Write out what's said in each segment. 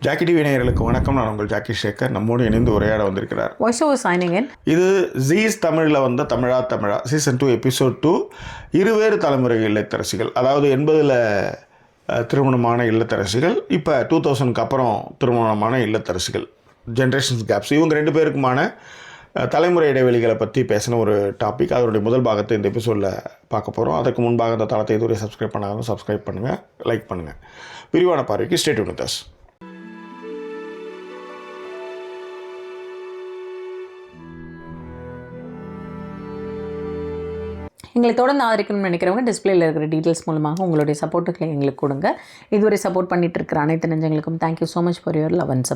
Jackie TV நேயர்களுக்கு வணக்கம். நான் உங்கள் ஜாக்கி சேகர். நம்மோடு இணைந்து உரையாட வந்திருக்கிறார். இது ஜீஸ் தமிழில் வந்த தமிழா சீசன் 2 எபிசோட் 2 இருவேறு தலைமுறை இல்லத்தரசிகள். அதாவது 80ல் திருமணமான இல்லத்தரசிகள், இப்போ 2000க்கு அப்புறம் திருமணமான இல்லத்தரசிகள், ஜென்ரேஷன்ஸ் கேப்ஸ். இவங்க ரெண்டு பேருக்குமான தலைமுறை இடைவெளிகளை பற்றி பேசின ஒரு டாபிக். அதனுடைய முதல் பாகத்தை இந்த எபிசோடில் பார்க்க போகிறோம். அதற்கு முன்பாக இந்த தளத்தை இதுவரை சப்ஸ்கிரைப் பண்ணாங்க, சப்ஸ்கிரைப் பண்ணுங்கள், லைக் பண்ணுங்கள். விரிவான பார்வைக்கு ஸ்டே டியூன் வித் அஸ். எங்களை தொடர்ந்து ஆதரிக்கணும்னு நினைக்கிறவங்க டிஸ்பிளேல இருக்கிற டீட்டெயில்ஸ் மூலமாக உங்களுடைய சப்போர்ட்டுகளை எங்களுக்கு கொடுங்க. இதுவரை சப்போர்ட் பண்ணிட்டு இருக்கிற அனைத்து நெஞ்சங்களுக்கும் thank you so much for your love and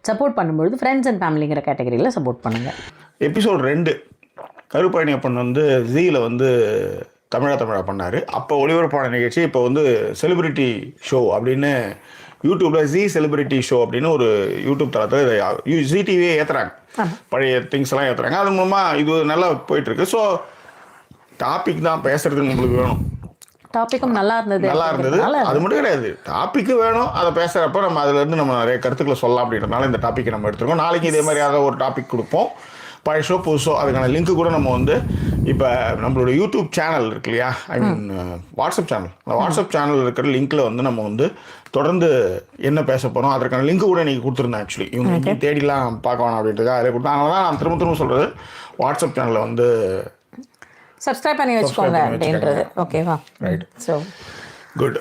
support பண்ணும்பொழுது ஃப்ரெண்ட்ஸ் அண்ட் ஃபேமிலிங்கிற கேட்டகரியில் சப்போர்ட் பண்ணுங்கள். எபிசோட் 2 கருப்பழனி அப்பன் ஜீயில் தமிழா பண்ணார். அப்போ ஒளிபரப்பான நிகழ்ச்சி இப்போ செலிபிரிட்டி ஷோ அப்படின்னு யூடியூப்பில் ஜி செலிபிரிட்டி ஷோ அப்படின்னு ஒரு யூடியூப் தளத்தில் ஜி டிவியே ஏற்றுறாங்க. பழைய திங்ஸ் எல்லாம் ஏற்றுறாங்க. அது மூலமாக இது நல்லா போயிட்டுருக்கு. ஸோ டாபிக் தான் பேசுறதுக்கு உங்களுக்கு வேணும். டாபிக்கும் நல்லா இருந்தது. அது மட்டும் கிடையாது, டாபிக்கு வேணும். அதை பேசுகிறப்ப நம்ம அதுலேருந்து நம்ம நிறைய கருத்துக்களை சொல்லலாம் அப்படின்றதுனால இந்த டாப்பிக்கை நம்ம எடுத்துருக்கோம். நாளைக்கு இதே மாதிரி ஏதாவது ஒரு டாபிக் கொடுப்போம். பழைய ஷோ புதுசோ அதுக்கான லிங்க்கு கூட நம்ம இப்போ நம்மளோட யூடியூப் சேனல் இருக்கு இல்லையா, ஐ மீன் வாட்ஸ்அப் சேனல், அந்த வாட்ஸ்அப் சேனல் இருக்கிற லிங்க்கில் நம்ம தொடர்ந்து என்ன பேச போகிறோம் அதற்கான லிங்க்கு கூட நீங்கள் கொடுத்துருந்தேன். ஆக்சுவலி இவங்க தேடிலாம் பார்க்க வேணாம் அப்படின்றதுக்காக அதை கொடுத்தேன். அதனால தான் நான் திரும்ப சொல்கிறது, வாட்ஸ்அப் சேனலில் சப்ஸ்கிரைப் பண்ணி வச்சுக்கோங்க அப்படின்றது. ஓகேவா? ரைட். So good.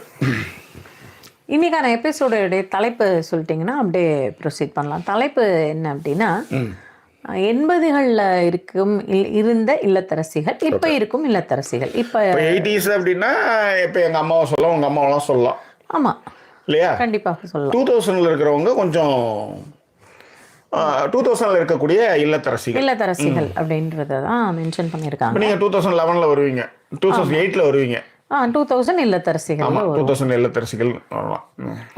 இன்னைக்கான எபிசோடைய தலைப்பு சொல்லிட்டிங்கன்னா அப்படியே ப்ரொசீட் பண்ணலாம். தலைப்பு என்ன அப்படின்னா, 80களில் இருந்த இல்லத்தரசிகள், இப்போ இருக்கும் இல்லத்தரசிகள். இப்போ 80s அப்படின்னா இப்போ எங்கள் அம்மாவை சொல்லலாம், உங்கள் அம்மாவெல்லாம் சொல்லலாம். ஆமாம் இல்லையா? கண்டிப்பாக சொல்லலாம். 2000ல் இருக்கிறவங்க கொஞ்சம் 2000ல் இருக்கக்கூடிய இல்லத்தரசிகள் அப்படின்றத தான் மென்ஷன் பண்ணியிருக்காங்க. நீங்கள் 2011ல் வருவீங்க, 2008ல் வருவீங்க. 2000 இல்லத்தரசிகள். 2000 இல்லத்தரசிகள் வரலாம்.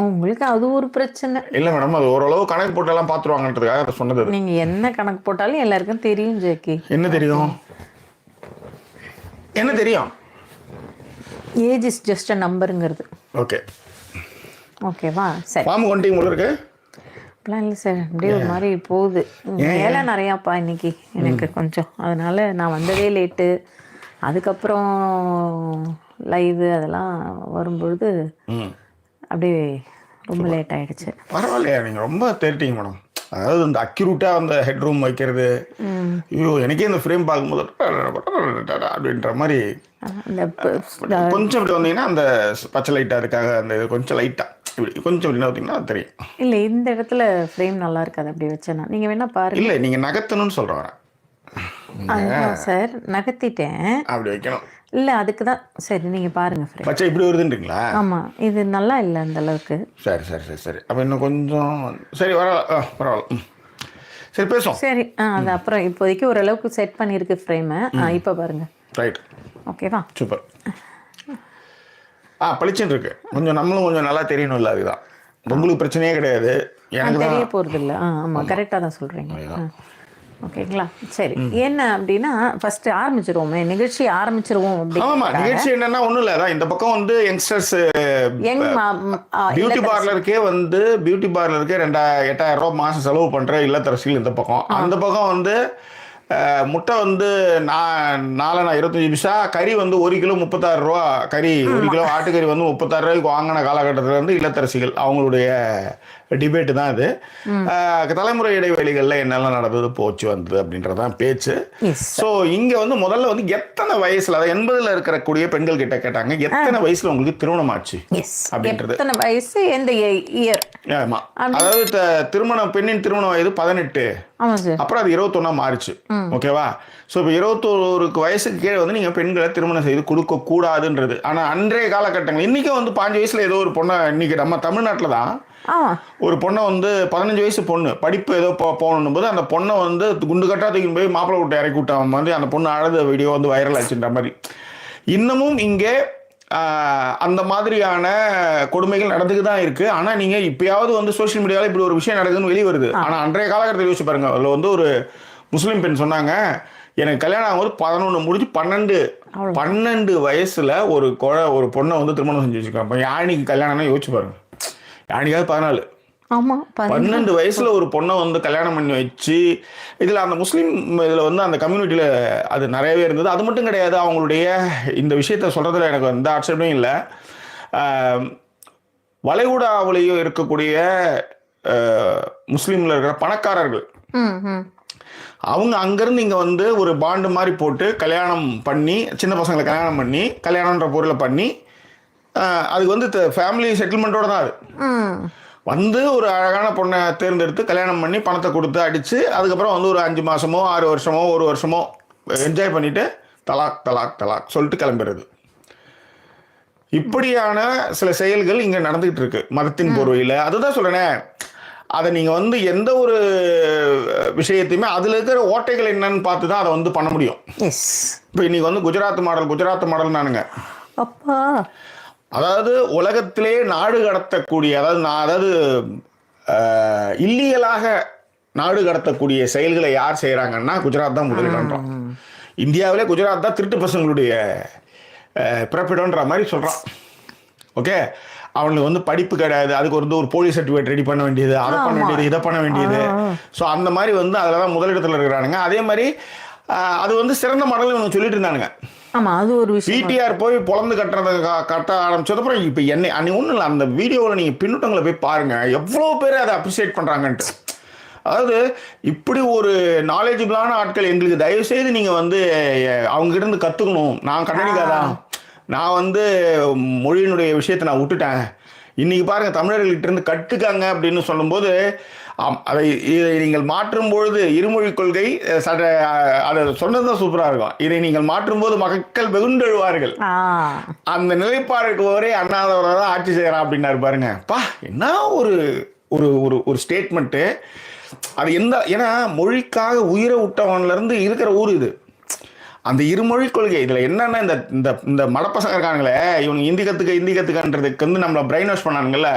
உங்களுக்கு அது ஒரு பிரச்சனை இல்லை மேடம், அது ஓரளவு கணக்கு போட்டெல்லாம் பார்த்துருவாங்கன்றதுக்காக அதை சொன்னது. நீங்கள் என்ன கணக்கு போட்டாலும் எல்லாருக்கும் தெரியும் ஜேக்கி. என்ன தெரியும்? என்ன தெரியும்? ஏஜ் இஸ் ஜஸ்ட் அ நம்பருங்கிறது. ஓகே, ஓகேவா? சரி. பாம்பு கொண்டிங்க போல இருக்கு. அப்படிலாம் இல்லை சார், அப்படியே ஒரு மாதிரி போகுது. வேலை நிறையாப்பா இன்னைக்கு எனக்கு கொஞ்சம், அதனால நான் வந்ததே லேட்டு. அதுக்கப்புறம் லைவு அதெல்லாம் வரும்பொழுது அப்படியே ரொம்ப லேட் ஆகிடுச்சு. பரவாயில்லையா, நீங்கள் ரொம்ப தேடிட்டீங்க மேடம். அதாவது இந்த அக்யூரேட்டாக அந்த ஹெட் ரூம் வைக்கிறது, ஐயோ எனக்கே இந்த ஃப்ரேம் பார்க்கும்போது அப்படின்ற மாதிரி கொஞ்சம் இப்படி வந்தீங்கன்னா அந்த பச்சை லைட்டாக அதுக்காக அந்த இது கொஞ்சம் லைட்டாக இப்படி கொஞ்சம் இப்படி பார்த்தீங்கன்னா அது தெரியும். இல்லை, இந்த இடத்துல ஃப்ரேம் நல்லா இருக்காது அப்படி வச்சேன்னா. நீங்கள் வேணா பாருங்க. இல்லை, நீங்கள் நகர்த்தணும்னு சொல்கிறேன் சார். நகர்த்திட்டேன், அப்படி வைக்கணும். இல்லை அதுக்கு தான். சரி, நீங்கள் பாருங்கள் ஃப்ரேம் பச்சை இப்படி வருதுன்றீங்களா? ஆமாம், இது நல்லா இல்லை அந்த அளவுக்கு. சரி சரி சரி சரி அப்போ இன்னும் கொஞ்சம் சரி பரவாயில்ல. சரி பேசுவோம். சரி, அது அப்புறம் இப்போதைக்கு ஓரளவுக்கு செட் பண்ணியிருக்கு ஃப்ரேமை. இப்போ பாருங்கள். ரைட், ஓகேவா? சூப்பர். பளிச்சுன்னு இருக்கு. கொஞ்சம் நம்மளும் கொஞ்சம் நல்லா தெரியணும்ல, அதுதான். உங்களுக்கு பிரச்சனையே கிடையாது, எனக்கு தெரிய போகிறது இல்லை. ஆமாம், கரெக்டாக தான் சொல்கிறீங்க. ஓகேங்களா? சரி, என்ன அப்படின்னா ஃபர்ஸ்ட் ஆரம்பிச்சிருவோமே, நிகழ்ச்சி ஆரம்பிச்சிருவோம். ஆமா, நிகழ்ச்சி என்னன்னா ஒன்றும் இல்லை, அதான் இந்த பக்கம் யங்ஸ்டர்ஸ் பியூட்டி பார்லருக்கே பியூட்டி பார்லருக்கே 8,000 ரூபா மாதம் செலவு பண்ணுற இல்லத்தரசிகள் இந்த பக்கம். அந்த பக்கம் முட்டை 4 25 பைசா, கறி 1 கிலோ 36 ரூபா, கறி 1 கிலோ ஆட்டுக்கறி 36 ரூபாய்க்கு வாங்கின காலகட்டத்தில் இல்லத்தரசிகள் அவங்களுடைய டிபேட்டு தான் இது. தலைமுறை இடைவெளிகளில் என்னெல்லாம் நடந்தது போச்சு வந்தது அப்படின்றதான் பேச்சு. ஸோ இங்கே முதல்ல எத்தனை வயசுல, அதாவது 80ல் இருக்கக்கூடிய பெண்கள் கிட்ட கேட்டாங்க, எத்தனை வயசுல உங்களுக்கு திருமணம் ஆச்சு அப்படின்றது. எத்தனை வயசு, எந்த இயர்? ஆமா, அதாவது பெண்ணின் திருமண வயது 18, அப்புறம் அது 21 மாறிச்சு. ஓகேவா? ஸோ இப்போ 21 வயசுக்கு கீழே நீங்கள் பெண்களை திருமணம் செய்து கொடுக்க கூடாதுன்றது. ஆனால் அன்றைய காலகட்டங்கள் இன்றைக்கும் 5 வயசுல ஏதோ ஒரு பொண்ணை, இன்னைக்கு நம்ம தமிழ்நாட்டில் தான் ஒரு பொண்ணை 15 வயசு பொண்ணு படிப்பு ஏதோ போகணும் போது அந்த பொண்ணை குண்டு கட்டா தூக்கி போய் மாப்பிள்ளை விட்டு இறக்கி விட்டான் அந்த பொண்ணு அழுத வீடியோ வைரல் ஆச்சுன்ற மாதிரி இன்னமும் இங்கே அந்த மாதிரியான கொடுமைகள் நடந்துக்கு தான் இருக்கு. ஆனால் நீங்கள் இப்பயாவது சோஷியல் மீடியாவில் இப்படி ஒரு விஷயம் நடக்குதுன்னு வெளியே வருது. ஆனால் அன்றைய காலகட்டத்தில் யோசிச்சு பாருங்க, அதில் ஒரு முஸ்லீம் பெண் சொன்னாங்க, எனக்கு கல்யாணம் ஆகும்போது 11 முடிஞ்சு 12 வயசுல ஒரு பொண்ணை திருமணம் செஞ்சு வச்சுருக்காங்க. யாழினிக்கு கல்யாணம்னா யோசிச்சு பாருங்க. யாழினிக்காவது 14, ஆமா 12 வயசுல ஒரு பொண்ணை வந்து கல்யாணம் பண்ணி வச்சு, இதுல அந்த முஸ்லீம் இதுல வந்து அந்த கம்யூனிட்டியில அது நிறையவே இருந்தது. அது மட்டும் கிடையாது, அவங்களுடைய இந்த விஷயத்த சொல்றதுல எனக்கு எந்த ஆட்சேபமே இல்லை. வளைகுடாவிலேயும் இருக்கக்கூடிய முஸ்லீம்ல இருக்கிற பணக்காரர்கள் அவங்க அங்கிருந்து இங்க வந்து ஒரு பாண்டு மாதிரி போட்டு கல்யாணம் பண்ணி, சின்ன பசங்களை கல்யாணம் பண்ணி, கல்யாணம்ன்ற பொருளை பண்ணி, அதுக்கு வந்து ஃபேமிலி செட்டில்மெண்ட்டோட தான் அது வந்து ஒரு அழகான பொண்ணை தேர்ந்தெடுத்து கல்யாணம் பண்ணி பணத்தை கொடுத்து அடித்து, அதுக்கப்புறம் வந்து ஒரு 5 மாதமோ 6 வருஷமோ 1 வருஷமோ என்ஜாய் பண்ணிவிட்டு தலாக் தலாக் தலாக் சொல்லிட்டு கிளம்புறது. இப்படியான சில செயல்கள் இங்கே நடந்துகிட்டு இருக்கு மதத்தின் போர்வையில். அதுதான் சொல்கிறேனே, அதை நீங்கள் வந்து எந்த ஒரு விஷயத்தையுமே அதில் இருக்கிற ஓட்டைகள் என்னன்னு பார்த்து தான் அதை வந்து பண்ண முடியும். இப்போ இன்னைக்கு வந்து குஜராத் மாடல் நானுங்க அப்பா, அதாவது உலகத்திலே நாடு கடத்தக்கூடிய, அதாவது இல்லீகலாக நாடு கடத்தக்கூடிய செயல்களை யார் செய்கிறாங்கன்னா குஜராத் தான் முதலிடம்ன்றான். இந்தியாவிலே குஜராத் தான் திருட்டு பசங்களுடைய பிறப்பிடம்ன்ற மாதிரி சொல்கிறான். ஓகே, அவனுக்கு வந்து படிப்பு கிடையாது, அதுக்கு வந்து ஒரு போலீஸ் சர்டிஃபிகேட் ரெடி பண்ண வேண்டியது, அதை பண்ண வேண்டியது, இதை பண்ண வேண்டியது. ஸோ அந்த மாதிரி வந்து அதில் தான் முதலிடத்தில் இருக்கிறானுங்க. அதே மாதிரி அது வந்து சிறந்த மாடல் இவங்க சொல்லிட்டு இருந்தானுங்க. ஆமாம், அது ஒரு விஷயம். பிடிஆர் போய் பொழந்து கட்ட ஆரம்பிச்சதுக்கப்புறம் இப்போ அன்னைக்கு ஒன்றும் இல்லை, அந்த வீடியோவில் நீங்கள் பின்னூட்டங்களை போய் பாருங்கள், எவ்வளோ பேர் அதை அப்ரிசியேட் பண்ணுறாங்கன்ட்டு. அதாவது இப்படி ஒரு நாலேஜபிளான ஆட்கள் எங்களுக்கு தயவுசெய்து நீங்கள் வந்து அவங்ககிட்ட கற்றுக்கணும். நான் கண்ணனிக்காதான், நான் வந்து மொழியினுடைய விஷயத்தை நான் விட்டுட்டேன், இன்றைக்கி பாருங்கள் தமிழர்கள்கிட்ட இருந்து கற்றுக்காங்க அப்படின்னு சொல்லும்போது, அதை இதை நீங்கள் மாற்றும் பொழுது இருமொழி கொள்கை அதை சொன்னது தான் சூப்பராக இருக்கும். இதை நீங்கள் மாற்றும் போது மக்கள் வெகுண்டெழுவார்கள். அந்த நிலைப்பாடுக்கு ஒரே அண்ணாதவராக தான் ஆட்சி செய்கிறான் அப்படின்னாரு பாருங்க. பா, என்ன ஒரு ஒரு ஒரு ஸ்டேட்மெண்ட்டு அது. ஏன்னா மொழிக்காக உயிரை விட்டவன்லேருந்து இருக்கிற ஊர் இது. அந்த இருமொழி கொள்கை இதில் என்னன்னா, இந்த இந்த மடப்பசங்க இருக்கானுங்களே, இவனுக்கு ஹிந்தி கற்றுக்கன்றதுக்கு வந்து நம்மளை பிரெயின் வாஷ் பண்ணானுங்கல்ல.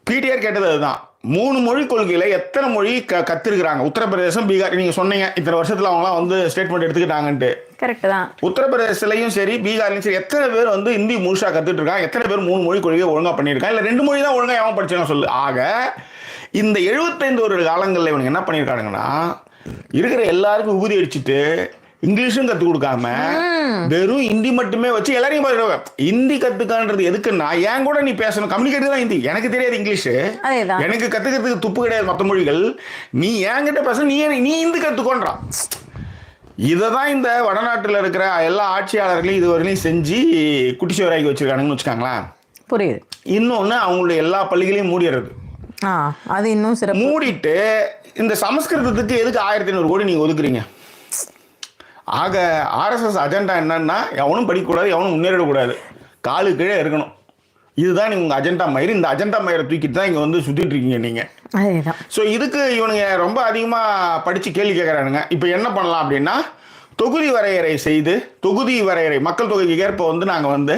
பிடிஆர் கேட்டது அதுதான். 3 மொழி கொள்கையில் எத்தனை மொழி கற்றுருக்குறாங்க? உத்தரப்பிரதேசம், பீகார். நீங்கள் சொன்னீங்க இத்தனை வருஷத்தில் அவங்களாம் வந்து ஸ்டேட்மெண்ட் எடுத்துக்கிட்டாங்கன்ட்டு. கரெக்ட் தான். உத்தரப்பிரதேசலையும் சரி பீகார்லையும் சரி எத்தனை பேர் வந்து ஹிந்தி முழுசாக கற்றுட்டு இருக்காங்க? எத்தனை பேர் 3 மொழி கொள்கையை ஒழுங்காக பண்ணியிருக்காங்க? இல்லை 2 மொழி தான் ஒழுங்காக எவன் படிச்சாங்க சொல்லு. ஆக இந்த 75 ஒரு காலங்களில் இவனுக்கு என்ன பண்ணியிருக்கானுங்கன்னா, இருக்கிற எல்லாருக்கும் உபதி அடிச்சுட்டு இங்கிலீஷும் கற்றுக் கொடுக்காம வெறும் ஹிந்தி மட்டுமே வச்சு எல்லாரையும் ஹிந்தி கற்றுக்கான்றது எதுக்குன்னா, ஏன் கூட நீ பேசணும், கம்யூனிகேட் தான் ஹிந்தி. எனக்கு தெரியாது இங்கிலீஷு, எனக்கு கற்றுக்கிறதுக்கு துப்பு கிடையாது மற்ற மொழிகள். நீ என்கிட்ட பேச, நீ ஹிந்தி கற்றுக்கோன்றான். இதை தான் இந்த வடநாட்டில் இருக்கிற எல்லா ஆட்சியாளர்களையும் இதுவரையிலையும் செஞ்சு குட்டிச்சுவராக்கி வச்சிருக்கானுங்கன்னு வச்சுக்காங்களேன். புரியுது. இன்னொன்று, அவங்களுடைய எல்லா பள்ளிகளையும் மூடிடுறது. அது இன்னும் சிறப்பு. மூடிட்டு இந்த சமஸ்கிருதத்துக்கு எதுக்கு 1500 கோடி நீங்கள் ஒதுக்குறீங்க? ஆக ஆர்எஸ்எஸ் அஜெண்டா என்னன்னா, எவனும் படிக்கக்கூடாது, எவனும் முன்னேறிடக்கூடாது, காலு கீழே இருக்கணும். இதுதான் நீங்கள் உங்கள் அஜெண்டா மயிறு. இந்த அஜெண்டா மயிரை தூக்கிட்டு தான் இங்கே வந்து சுற்றிட்டு இருக்கீங்க நீங்கள். ஸோ இதுக்கு இவனுங்க ரொம்ப அதிகமாக படித்து கேள்வி கேட்குறானுங்க. இப்போ என்ன பண்ணலாம் அப்படின்னா, தொகுதி வரையறை செய்து, தொகுதி வரையறை மக்கள் தொகைக்கு ஏற்ப வந்து நாங்கள் வந்து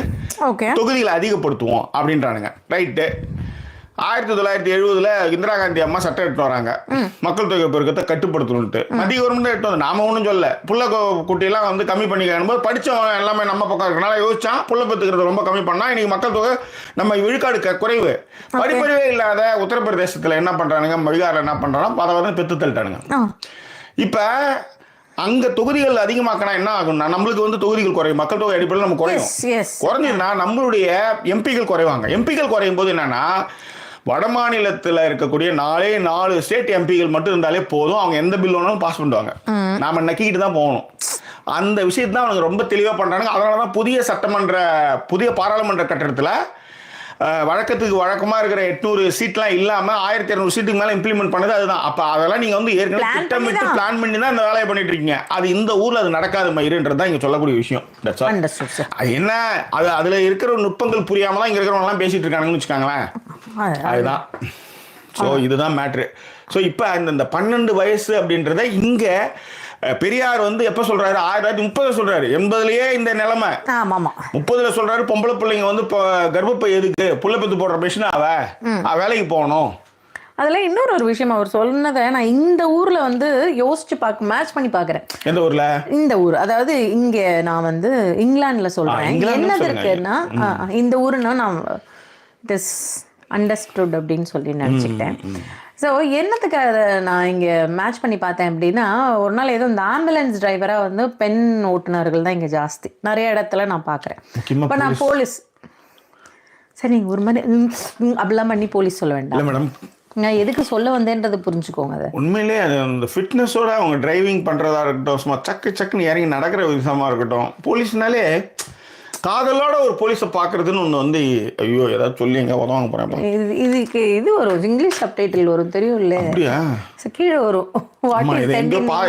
தொகுதிகளை அதிகப்படுத்துவோம் அப்படின்றானுங்க. ரைட்டு. 1970 இந்திரா காந்தி அம்மா சட்டம் எடுத்து வராங்க, மக்கள் தொகை பெருக்கத்தை கட்டுப்படுத்தணும்ட்டு. மத்திய கவர்மெண்ட் எடுத்து வந்து, நாம ஒன்றும் சொல்ல, புள்ள குட்டியெல்லாம் வந்து கம்மி பண்ணிக்கணும் போது படித்தவங்க எல்லாமே நம்ம பக்கம் இருக்கனால யோசிச்சான், புள்ள பெற்றுக்கிறத ரொம்ப கம்மி பண்ணா இன்னைக்கு மக்கள் தொகை நம்ம விழுக்காடு குறைவு. படிப்பறிவே இல்லாத உத்தரப்பிரதேசத்தில் என்ன பண்ணுறானுங்க, பீகாரில் என்ன பண்ணுறாங்க, பதவாத பெற்று தள்ளிட்டானுங்க. இப்போ அங்கே தொகுதிகள் அதிகமாக்கினா என்ன ஆகும்னா, நம்மளுக்கு வந்து தொகுதிகள் குறையும், மக்கள் தொகை அடிப்படையில் நம்ம குறையும். குறைஞ்சதுன்னா நம்மளுடைய எம்பிகள் குறைவாங்க. எம்பிகள் குறையும் போது என்னன்னா, வட மாநிலத்தில் இருக்கக்கூடிய 4 ஸ்டேட் எம்பிகள் மட்டும் இருந்தாலே போதும், அவங்க எந்த பில் வேணாலும் பாஸ் பண்ணுவாங்க. நாம நக்கிக்கிட்டு தான் போகணும். அந்த விஷயத்தை தான் அவங்க ரொம்ப தெளிவாக பண்ணுறாங்க. அதனால தான் புதிய பாராளுமன்ற கட்டடத்தில் வழக்கத்துக்கு வழக்கமாக இருக்கிற 800 சீட்லாம் இல்லாமல் 1200 சீட்டுக்கு மேலே இம்ப்ளிமெண்ட் பண்ணது அதுதான். அப்போ அதெல்லாம் நீங்கள் வந்து ஏற்கனவே திட்டமிட்டு பிளான் பண்ணி தான் இந்த வேலையை பண்ணிட்டு இருக்கீங்க. அது இந்த ஊரில் அது நடக்காது மயிருன்றது தான் இங்கே சொல்லக்கூடிய விஷயம். என்ன அது அதில் இருக்கிற நுட்பங்கள் புரியாமல் தான் இங்கே இருக்கிறவங்கலாம் பேசிட்டு இருக்காங்கன்னு வச்சுக்காங்களேன். அதுதான். ஸோ இதுதான் மேட்ரு. ஸோ இப்போ இந்த 12 வயசு அப்படின்றத இங்கே பெரியார் வந்து எப்ப சொல்றாரு, 1930 சொல்றாரு. 80லயே இந்த நிலைமை. 30ல சொல்றாரு, பொம்பளை பிள்ளைங்க வந்து கர்ப்பப்பை எதுக்கு, புள்ள பெத்து போடுற மிஷின் வேலைக்கு போகணும். அதில் இன்னொரு விஷயம் அவர் சொன்னதை நான் இந்த ஊரில் வந்து யோசிச்சு மேட்ச் பண்ணி பார்க்குறேன். எந்த ஊரில்? இந்த ஊர், அதாவது இங்கே நான் வந்து இங்கிலாண்டில் சொல்கிறேன். என்னது இருக்குன்னா, இந்த ஊருன்னா நான் அண்டர்ஸ்டுட் அப்படின்னு சொல்லி நினச்சிக்கிட்டேன். ஸோ என்னத்துக்கு அதை நான் இங்கே மேட்ச் பண்ணி பார்த்தேன் அப்படின்னா, ஒரு நாள் ஏதோ இந்த ஆம்புலன்ஸ் டிரைவராக வந்து பெண் ஓட்டுநர்கள் தான் இங்கே ஜாஸ்தி, நிறைய இடத்துல நான் பார்க்குறேன். இப்போ நான் போலீஸ், சரி நீங்கள் ஒரு மாதிரி அப்படிலாம் பண்ணி போலீஸ் சொல்ல வேண்டாம் மேடம். நான் எதுக்கு சொல்ல வந்தேன்றது புரிஞ்சுக்கோங்க. அதை உண்மையிலே அது அந்த ஃபிட்னஸோட அவங்க டிரைவிங் பண்ணுறதா இருக்கட்டும், சும்மா சக்குன்னு இறங்கி நடக்கிற விதமாக இருக்கட்டும், போலீஸ்னாலே காதலோட ஒரு போலீஸை பார்க்கறதுன்னு ஒன்று வந்து ஐயோ ஏதாவது சொல்லி எங்கே உதவாங்க போகிறேன். இதுக்கு இது வரும், இங்கிலீஷ் சப்டைட்டில் வரும், தெரியும் இல்லை? அப்படியா? கீழே வரும்.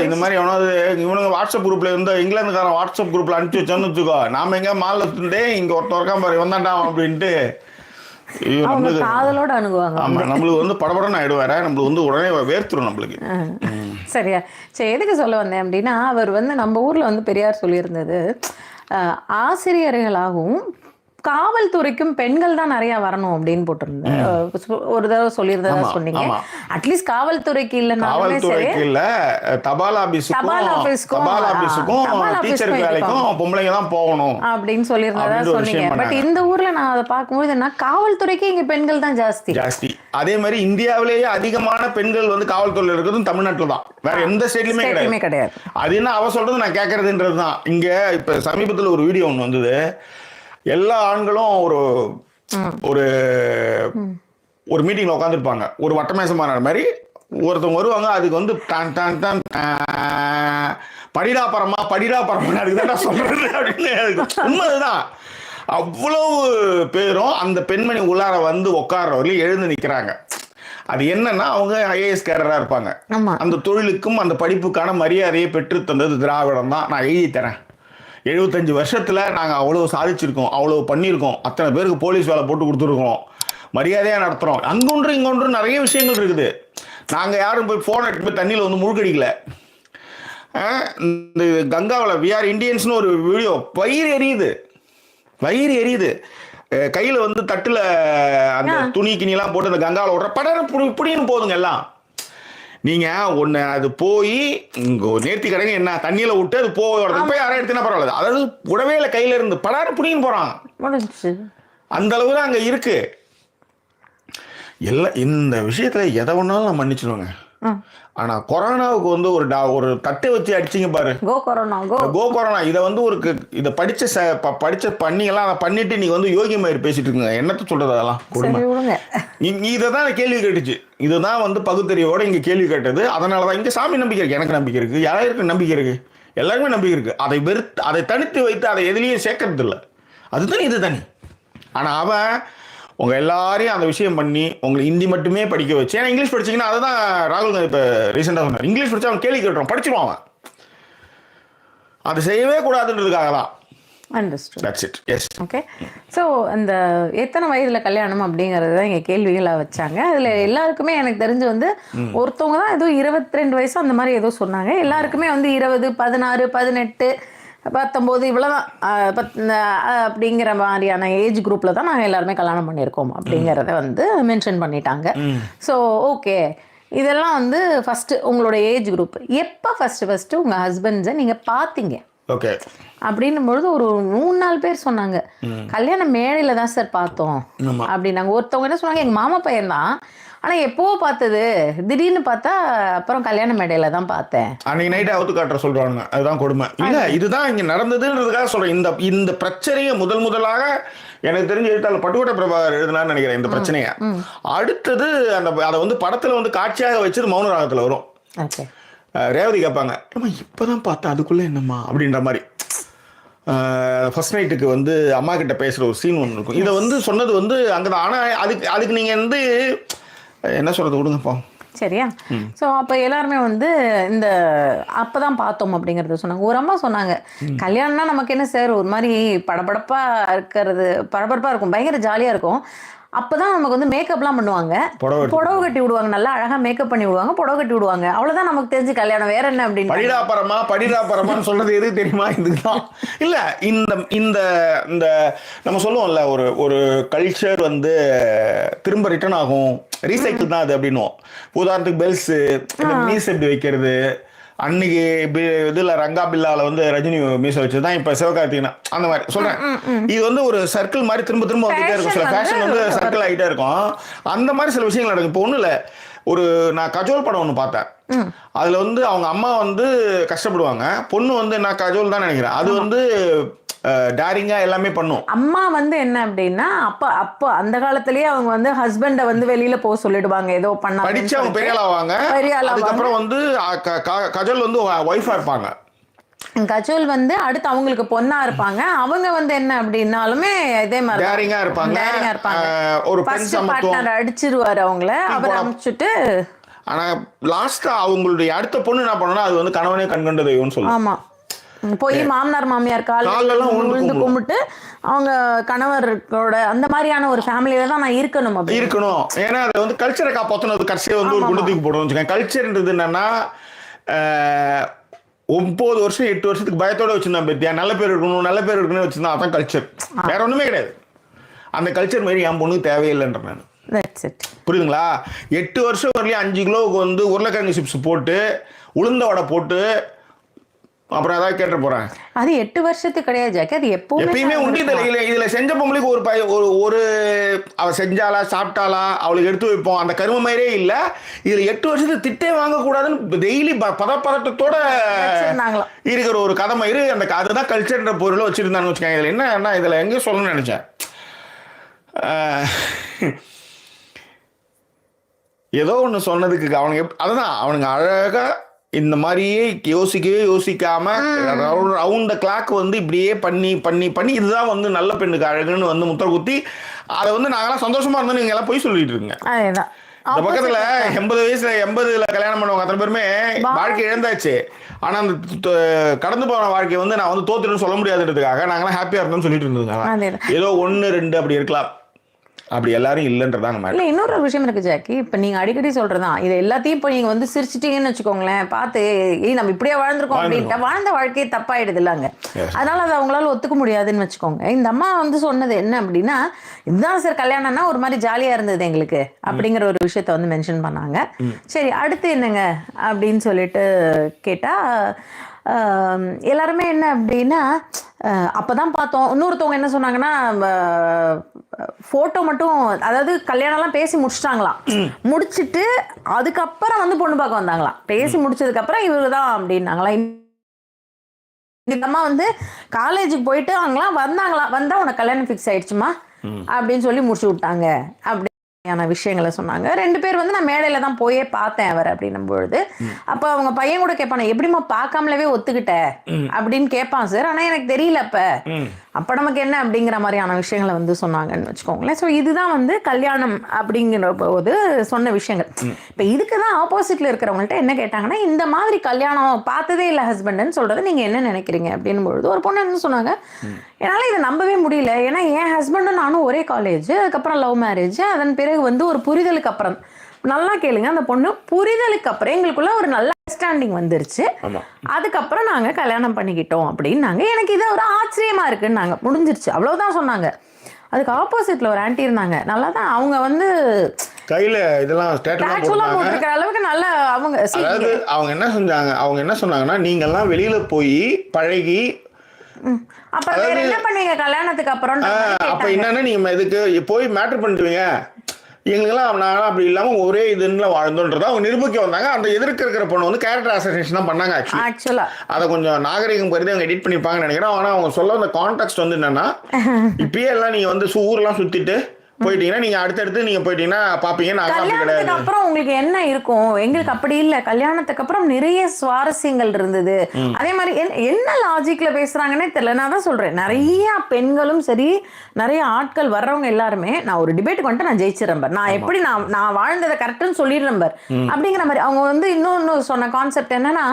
இந்த மாதிரி எவனாவது இவனுங்க வாட்ஸ்அப் குரூப்ல இருந்து இங்கிலாந்துக்காரன் வாட்ஸ்அப் குரூப்ல அனுப்பிச்சு வச்சோன்னு வச்சுக்கோ, நாம எங்க மால்ல இருந்துட்டே இங்க ஒருத்தர் இருக்கான் பாரு வந்தாண்டாம் அப்படின்ட்டு காதலோட அணுகுவாங்க. ஆமா, நம்மளுக்கு வந்து படபடன்னு ஆயிடுவாரு, நம்மளுக்கு வந்து உடனே வேர்த்துரும் நம்மளுக்கு. சரியா? சரி, எதுக்கு சொல்ல வந்தேன் அப்படின்னா, அவர் வந்து நம்ம ஊர்ல வந்து பெரியார் சொல்லியிருந்தது, ஆசிரியர்களாகவும் காவல்துறைக்கும் பெண்கள் தான் நிறைய வரணும் அப்படின்னு போட்டிருந்தேன். ஒரு தடவை சொல்லியிருந்ததா சொன்னீங்க. அட்லீஸ்ட் காவல்துறைக்கு இல்லைனாலுமே சரி, தபால் ஆபீஸுக்கும் டீச்சர் வேலைக்கும் பொம்பளைங்க தான் போகணும் அப்படின்னு சொல்லியிருந்ததா சொன்னீங்க. பட் இந்த ஊர்ல நான் அதை பார்க்கும்போது என்ன, காவல்துறைக்கு இங்க பெண்கள் தான் ஜாஸ்தி. அதே மாதிரி இந்தியாவிலேயே அதிகமான பெண்கள் வந்து காவல்துறையில் இருக்கிறதும் தமிழ்நாட்டில் தான், வேற எந்த ஸ்டேட்லயுமே கிடையாது. அது என்ன அவ சொல்றது நான் கேட்கறதுன்றது தான். இங்க இப்ப சமீபத்தில் ஒரு வீடியோ ஒன்று வந்தது, எல்லா ஆண்களும் ஒரு ஒரு மீட்டிங்ல உட்காந்துருப்பாங்க, ஒரு வட்டமேசமான மாதிரி ஒருத்தவங்க வருவாங்க, அதுக்கு வந்து படிடா பரமா அதுக்குதான் சொல்றது அப்படின்னு. உண்மைதான், அவ்வளவு பேரும் அந்த பெண்மணி உள்ளார வந்து உட்கார்றவர்களே எழுந்து நிக்கிறாங்க. அது என்னன்னா, அவங்க ஐஏஎஸ் கேடரா இருப்பாங்க. அந்த தொழிலுக்கும் அந்த படிப்புக்கான மரியாதையை பெற்று தந்தது திராவிடம் தான். நான் எழுதி தரேன், 75 வருஷத்துல நாங்க அவ்வளவு சாதிச்சிருக்கோம், அவ்வளவு பண்ணியிருக்கோம், அத்தனை பேருக்கு போலீஸ் வேலை போட்டு கொடுத்துருக்கோம், மரியாதையா நடத்துறோம், அங்கொன்று இங்கொன்று நிறைய விஷயங்கள் இருக்குது. நாங்க யாரும் போய் போன் எடுத்து போய் தண்ணியில வந்து முழுக்கடிக்கல. இந்த கங்காவில் வி ஆர் இண்டியன்ஸ்னு ஒரு வீடியோ, வயிறு எரியுது, கையில வந்து தட்டுல அந்த துணி கிணிலாம் போட்டு அந்த கங்காவில் விடுற படம் புடின்னு போதுங்க எல்லாம். நீங்க ஒண்ணு அது போய் நேர்த்தி கடைங்க என்ன தண்ணியில விட்டு அது போய் யாரும் எடுத்துனா பரவாயில்ல, அதாவது உடவே இல்லை, கையில இருந்து படாரு புடின்னு போறான். அந்த அளவு தான் அங்க இருக்கு. எல்லாம் இந்த விஷயத்துல எதை ஒன்னாலும் நான் மன்னிச்சிடுவேங்க. ஆனா கொரோனாவுக்கு வந்து ஒரு தட்டை வச்சு அடிச்சிங்க பாரு, கோ கொரோனா. இதை வந்து இதை படிச்ச பண்ணியெல்லாம் அதை பண்ணிட்டு நீங்க வந்து யோகி மாதிரி பேசிட்டு இருக்குங்க. என்னத்த சொல்றது, அதெல்லாம் கொடுமை. இதை தான் கேள்வி கேட்டுச்சு, இதுதான் வந்து பகுத்தறிவோட இங்க கேள்வி கேட்டது. அதனாலதான் இங்க சாமி நம்பிக்கை இருக்கு, எனக்கு நம்பிக்கை இருக்கு, யாருக்கு நம்பிக்கை இருக்கு, எல்லாருமே நம்பிக்கை இருக்கு. அதை தனித்து வைத்து அதை எதுலையும் சேர்க்கறது இல்லை, அதுதான் இது தனி. ஆனா அவன் உங்க எல்லாரையும் அந்த விஷயம் பண்ணி உங்களை ஹிந்தி மட்டுமே படிக்க வச்சு, ஏன்னா இங்கிலீஷ் படிச்சீங்கன்னா அதுதான் ராகுல் காந்தி இப்போ ரீசெண்டாக சொன்னார், இங்கிலீஷ் படிச்சா அவன் கேள்வி கேட்டுருவான், படிச்சிருவான் அவன். அது செய்யவே கூடாதுன்றதுக்காக தான். Understood. That's it. Yes. Okay. So அந்த எத்தனை வயதில் கல்யாணம் அப்படிங்கிறது தான் இங்கே கேள்விகளாக வச்சாங்க. அதில் எல்லாருக்குமே எனக்கு தெரிஞ்சு வந்து ஒருத்தவங்க தான் ஏதோ 22 வயசு அந்த மாதிரி ஏதோ சொன்னாங்க. எல்லாருக்குமே வந்து 20, 16, 18, 19 இவ்வளோதான் அப்படிங்கிற மாதிரியான ஏஜ் குரூப்பில் தான் நாங்கள் எல்லாருமே கல்யாணம் பண்ணியிருக்கோம் அப்படிங்கிறத வந்து மென்ஷன் பண்ணிட்டாங்க. ஸோ ஓகே, இதெல்லாம் வந்து ஃபஸ்ட்டு உங்களோட ஏஜ் குரூப். எப்போ ஃபஸ்ட்டு உங்கள் ஹஸ்பண்ட்ஸை நீங்கள் பார்த்தீங்க? ஓகே. அப்படின்னும்பொழுது ஒரு 3-4 பேர் சொன்னாங்க, கல்யாண மேடையில தான் சார் பார்த்தோம் அப்படின்னாங்க. ஒருத்தவங்க என்ன சொன்னாங்க, எங்கள் மாமா பையன் தான், ஆனால் எப்போவோ பார்த்தது, திடீர்னு பார்த்தா அப்புறம் கல்யாண மேடையில தான் பார்த்தேன். அன்னைக்கு நைட்டு அவுத்து காட்டுற சொல்றாங்க, அதுதான் கொடுமை. இல்லை, இதுதான் இங்கே நடந்ததுன்றதுக்காக சொல்கிறேன். இந்த பிரச்சனையை முதலாக எனக்கு தெரிஞ்ச எழுத்தாளர் பட்டுக்கோட்டை பிரபாகர் எழுதினான்னு நினைக்கிறேன் இந்த பிரச்சனையை. அடுத்தது அதை வந்து படத்தில் வந்து காட்சியாக வச்சது மௌனராகத்தில் வரும். ரேவதி கேட்பாங்க, இப்போதான் பார்த்தா அதுக்குள்ளே என்னம்மா அப்படின்ற மாதிரி. ஃபர்ஸ்ட் நைட்டுக்கு வந்து அம்மா கிட்ட பேசுகிற ஒரு சீன் ஒன்று இருக்கும். இதை வந்து சொன்னது வந்து அங்கே தான். ஆனால் அதுக்கு நீங்கள் வந்து என்ன சொல்கிறது, விடுங்கப்பா. சரியா? ஸோ அப்போ எல்லாருமே வந்து இந்த அப்போதான் பார்த்தோம் அப்படிங்கிறத சொன்னாங்க. ஒரு அம்மா சொன்னாங்க, கல்யாணம்னா நமக்கு என்ன சார் ஒரு மாதிரி படபடப்பாக இருக்கும், பயங்கர ஜாலியாக இருக்கும். அப்போதான் நமக்கு வந்து மேக்கப்லாம் பண்ணுவாங்க, புடவை கட்டி விடுவாங்க, நல்லா அழகாக மேக்கப் பண்ணி விடுவாங்க, புடவை கட்டி விடுவாங்க, அவ்வளோதான் நமக்கு தெரிஞ்சு கல்யாணம், வேற என்ன அப்படின்னு. படிடாபரமான்னு சொல்றது எது தெரியுமா? இதுதான். இல்லை, இந்த நம்ம சொல்லுவோம்ல, ஒரு கல்ச்சர் வந்து திரும்ப ரிட்டர்ன் ஆகும், ரீசைக்கிள் தான் அது அப்படின்னும். உதாரணத்துக்கு பெல்ஸு, மீஸ் எப்படி வைக்கிறது, அன்னைக்கு இதுல ரங்கா பில்லால வந்து ரஜினி மீசை வச்சுதான் இப்ப சிவகார்த்திகேயன் அந்த மாதிரி சொல்றேன். இது வந்து ஒரு சர்க்கிள் மாதிரி திரும்ப திரும்ப வந்துட்டே இருக்கும். சில ஃபேஷன் வந்து சர்க்கிள் ஆகிட்டே இருக்கும். அந்த மாதிரி சில விஷயங்கள் நடக்கும். இப்போ ஒன்றும் இல்லை, ஒரு நான் கஜோல் படம் ஒன்று பார்த்தேன். அதுல வந்து அவங்க அம்மா வந்து கஷ்டப்படுவாங்க, பொண்ணு வந்து நான் கஜோல் தான் நினைக்கிறேன், அது வந்து டேரிங்கா எல்லாமே பண்ணும். அம்மா வந்து என்ன அப்படின்னா அப்ப அந்த காலத்திலேயே அவங்க வந்து ஹஸ்பண்ட வந்து வெளியில போக சொல்லிடுவாங்க, ஏதோ பண்ண படிச்சு அவங்க பெரிய ஆவாங்க. அதுக்கப்புறம் வந்து கஜோல் வந்து ஒய்ஃபா இருப்பாங்க. கஜோல் வந்து அடுத்து அவங்களுக்கு பொண்ணா இருப்பாங்க. அவங்க வந்து என்ன அப்படின்னாலுமே இதே மாதிரி டேரிங்கா இருப்பாங்க. ஒரு பெண் சமத்துவம் அடிச்சிருவாரு அவங்கள, அவர் அனுப்பிச்சுட்டு. ஆனா லாஸ்டா அவங்களுடைய அடுத்த பொண்ணு என்ன பண்ணா, அது வந்து கணவனே கண்கண்ட தெய்வம்னு சொல்லுவாங்க. ஆமா, போய் மாமனார் மாமியார் காலெல்லாம் விழுந்து கும்பிட்டு அவங்க கணவரோட அந்த மாதிரியான ஒரு ஃபேமிலியில தான் நான் இருக்கணும். ஏன்னா அது வந்து கல்ச்சரை காப்பாற்றணும். கடைசியை வந்து ஒரு குண்டத்துக்கு போடணும். கல்ச்சர்ன்றது என்னன்னா 9 வருஷம் 8 வருஷத்துக்கு பயத்தோட வச்சிருந்தா பத்தியா, நல்ல பேர் இருக்கணும்னு வச்சிருந்தா, அதான் கல்ச்சர், வேற ஒண்ணுமே கிடையாது. அந்த கல்ச்சர் மாதிரி என் பொண்ணுக்கு தேவையில்லைன்ற நான். புரியுதுங்களா? 8 வருஷம் வரலையும் 5 கிலோவுக்கு வந்து உருளைக்கிழங்கு சிப்ஸ் போட்டு உளுந்த வடை போட்டு அப்புறம் அதாவது கேட்டு போறேன். அது 8 வருஷத்துக்கு கிடையாது ஜாக்கி, அது எப்பவுமே உண்டு. இதுல செஞ்ச பொம்பளைக்கு ஒரு அவ செஞ்சாலா சாப்பிட்டாலா அவளுக்கு எடுத்து வைப்போம், அந்த கரும மாதிரியே இல்ல. இதுல 8 வருஷத்துக்கு திட்டே வாங்க கூடாதுன்னு டெய்லி பதப்பதட்டத்தோட இருக்கிற ஒரு கதை மயிறு. அந்த அதுதான் கல்ச்சர்ன்ற பொருளை வச்சிருந்தான்னு வச்சுக்கோங்க. இதுல என்ன இதுல எங்க சொல்லணும்னு நினைச்சேன், ஏதோ ஒண்ணு சொன்னதுக்கு அவனுக்கு அதுதான், அவனுங்க அழகா இந்த மாதிரியே யோசிக்காம ரவுண்ட் கிளாக் வந்து இப்படியே பண்ணி இதுதான் வந்து நல்ல பெண்ணுக்கு அழகுன்னு வந்து முத்திர குத்தி அதை வந்து நாங்கெல்லாம் சந்தோஷமா இருந்தோம். நீங்க எல்லாம் போய் சொல்லிட்டு இருக்கீங்க. இந்த பக்கத்துல 80 வயசுல 80ல கல்யாணம் பண்ணுவாங்க அத்தனை பேருமே வாழ்க்கை இழந்தாச்சு. ஆனா அந்த கடந்து போன வாழ்க்கையை வந்து நான் வந்து தோத்துட்டுன்னு சொல்ல முடியாதுன்றதுக்காக நாங்களாம் ஹாப்பியா இருந்தோம்னு சொல்லிட்டு இருந்தோம். ஏதோ 1 2 அப்படி இருக்கலாம், அப்படி எல்லாரும் இல்லைன்றதான் நம்ம. இல்லை, இன்னொரு விஷயம் இருக்கு ஜாக்கி. இப்போ நீங்கள் அடிக்கடி சொல்றதான் இது எல்லாத்தையும் இப்போ நீங்கள் வந்து சிரிச்சிட்டீங்கன்னு வச்சுக்கோங்களேன், பார்த்து நம்ம இப்படியே வாழ்ந்துருக்கோம் அப்படின்ட்டு வாழ்ந்த வாழ்க்கையே தப்பாயிடுது இல்லைங்க. அதனால அதை அவங்களால ஒத்துக்க முடியாதுன்னு வச்சுக்கோங்க. இந்த அம்மா வந்து சொன்னது என்ன அப்படின்னா, இதுதான் சார் கல்யாணம்னா ஒரு மாதிரி ஜாலியாக இருந்தது எங்களுக்கு அப்படிங்கிற ஒரு விஷயத்த வந்து மென்ஷன் பண்ணாங்க. சரி, அடுத்து என்னங்க அப்படின்னு சொல்லிட்டு கேட்டால் எல்லாருமே என்ன அப்படின்னா அப்போதான் பார்த்தோம். இன்னொருத்தவங்க என்ன சொன்னாங்கன்னா, ஃபோட்டோ மட்டும், அதாவது கல்யாணம்லாம் பேசி முடிச்சிட்டாங்களாம், முடிச்சுட்டு அதுக்கப்புறம் வந்து பொண்ணு பார்க்க வந்தாங்களாம். பேசி முடிச்சதுக்கு அப்புறம் இவரு தான் அப்படின்னாங்களா. இந்த அம்மா வந்து காலேஜுக்கு போயிட்டு அவங்களாம் வந்தாங்களாம், வந்தா உனக்கு கல்யாணம் ஃபிக்ஸ் ஆயிடுச்சுமா அப்படின்னு சொல்லி முடிச்சு விட்டாங்க அப்படியான விஷயங்களை சொன்னாங்க. 2 பேர் வந்து நான் மேடையில தான் போயே பார்த்தேன் அவர் அப்படின்னும் பொழுது, அப்ப அவங்க பையன் கூட கேட்பானே, எப்படிமா பார்க்காமலவே ஒத்துக்கிட்ட அப்படின்னு கேட்பான் சார். ஆனா எனக்கு தெரியல அப்ப நமக்கு என்ன அப்படிங்கிற மாதிரியான விஷயங்களை வந்து சொன்னாங்கன்னு வச்சுக்கோங்களேன். ஸோ இதுதான் வந்து கல்யாணம் அப்படிங்கிற போது சொன்ன விஷயங்கள். இப்போ இதுக்கு தான் ஆப்போசிட்ல இருக்கிறவங்கள்ட்ட என்ன கேட்டாங்கன்னா, இந்த மாதிரி கல்யாணம் பார்த்ததே இல்லை ஹஸ்பண்ட்னு சொல்றது நீங்க என்ன நினைக்கிறீங்க அப்படின்னு பொழுது ஒரு பொண்ணு என்ன சொன்னாங்க, என்னால இதை நம்பவே முடியல. ஏன்னா என் ஹஸ்பண்டும் நானும் ஒரே காலேஜ், அதுக்கப்புறம் லவ் மேரேஜ், அதன் பிறகு வந்து ஒரு புரிதலுக்கு அப்புறம், நல்லா கேளுங்க, அந்த பொண்ணு புரிதலுக்கு அப்புறம் எங்களுக்குள்ள ஒரு நல்ல அண்டர்ஸ்டாண்டிங் வந்துருச்சு, அதுக்கப்புறம் நாங்க கல்யாணம் பண்ணிக்கிட்டோம் அப்படின்னாங்க. எனக்கு இது ஒரு ஆச்சரியமா இருக்குன்னு நாங்க முடிஞ்சிருச்சு, அவ்வளவுதான் சொன்னாங்க. அதுக்கு ஆப்போசிட்ல ஒரு ஆன்ட்டி இருந்தாங்க, நல்லா தான் அவங்க வந்து கையில இதெல்லாம் போட்டுக்கிற அளவுக்கு நல்ல அவங்க. அதாவது அவங்க என்ன செஞ்சாங்க, அவங்க என்ன சொன்னாங்கன்னா, நீங்க எல்லாம் வெளியில போய் பழகி அப்புறம் என்ன பண்ணீங்க கல்யாணத்துக்கு அப்புறம்? அப்ப என்னன்னா, நீங்க இதுக்கு போய் மேட்டர் பண்ணிடுவீங்க, எங்களுக்கெல்லாம் நானும் அப்படி இல்லாம ஒரே இதுன்னு வாழ்ந்தோன்றத அவங்க நிரூபிக்க வந்தாங்க. அந்த எதிர்க்க இருக்கிற பொண்ணு வந்து கேரக்டர் அசோசியேஷன் தான் பண்ணாங்க. ஆக்சுவலா அதை கொஞ்சம் நாகரிகம் கருதி அவங்க எடிட் பண்ணிப்பாங்கன்னு நினைக்கிறேன். ஆனா அவங்க சொல்ல வந்த கான்டெக்ட் வந்து என்னன்னா, இப்பயே எல்லாம் நீங்க வந்து ஊர்லாம் சுத்திட்டு போயிட்டீங்கன்னா, நீங்க அடுத்தடுத்து நீங்க போயிட்டீங்கன்னா பாப்பீங்க. கல்யாணத்துக்கு அப்புறம் உங்களுக்கு என்ன இருக்கும், எங்களுக்கு அப்படி இல்ல. கல்யாணத்துக்கு அப்புறம் நிறைய சுவாரஸ்யங்கள் இருந்தது. அதே மாதிரி என்ன லாஜிக்ல பேசுறாங்கன்னே தெரியல. நான் தான் சொல்றேன், நிறைய பெண்களும் சரி, நிறைய ஆட்கள் வர்றவங்க எல்லாருமே, நான் ஒரு டிபேட்டுக்கு வந்துட்டு நான் ஜெயிச்சிடறேன், நான் எப்படி நான் வாழ்ந்ததை கரெக்ட்னு சொல்லிடுறேன் அப்படிங்கிற மாதிரி. அவங்க வந்து இன்னொன்னு சொன்ன கான்செப்ட் என்னன்னா,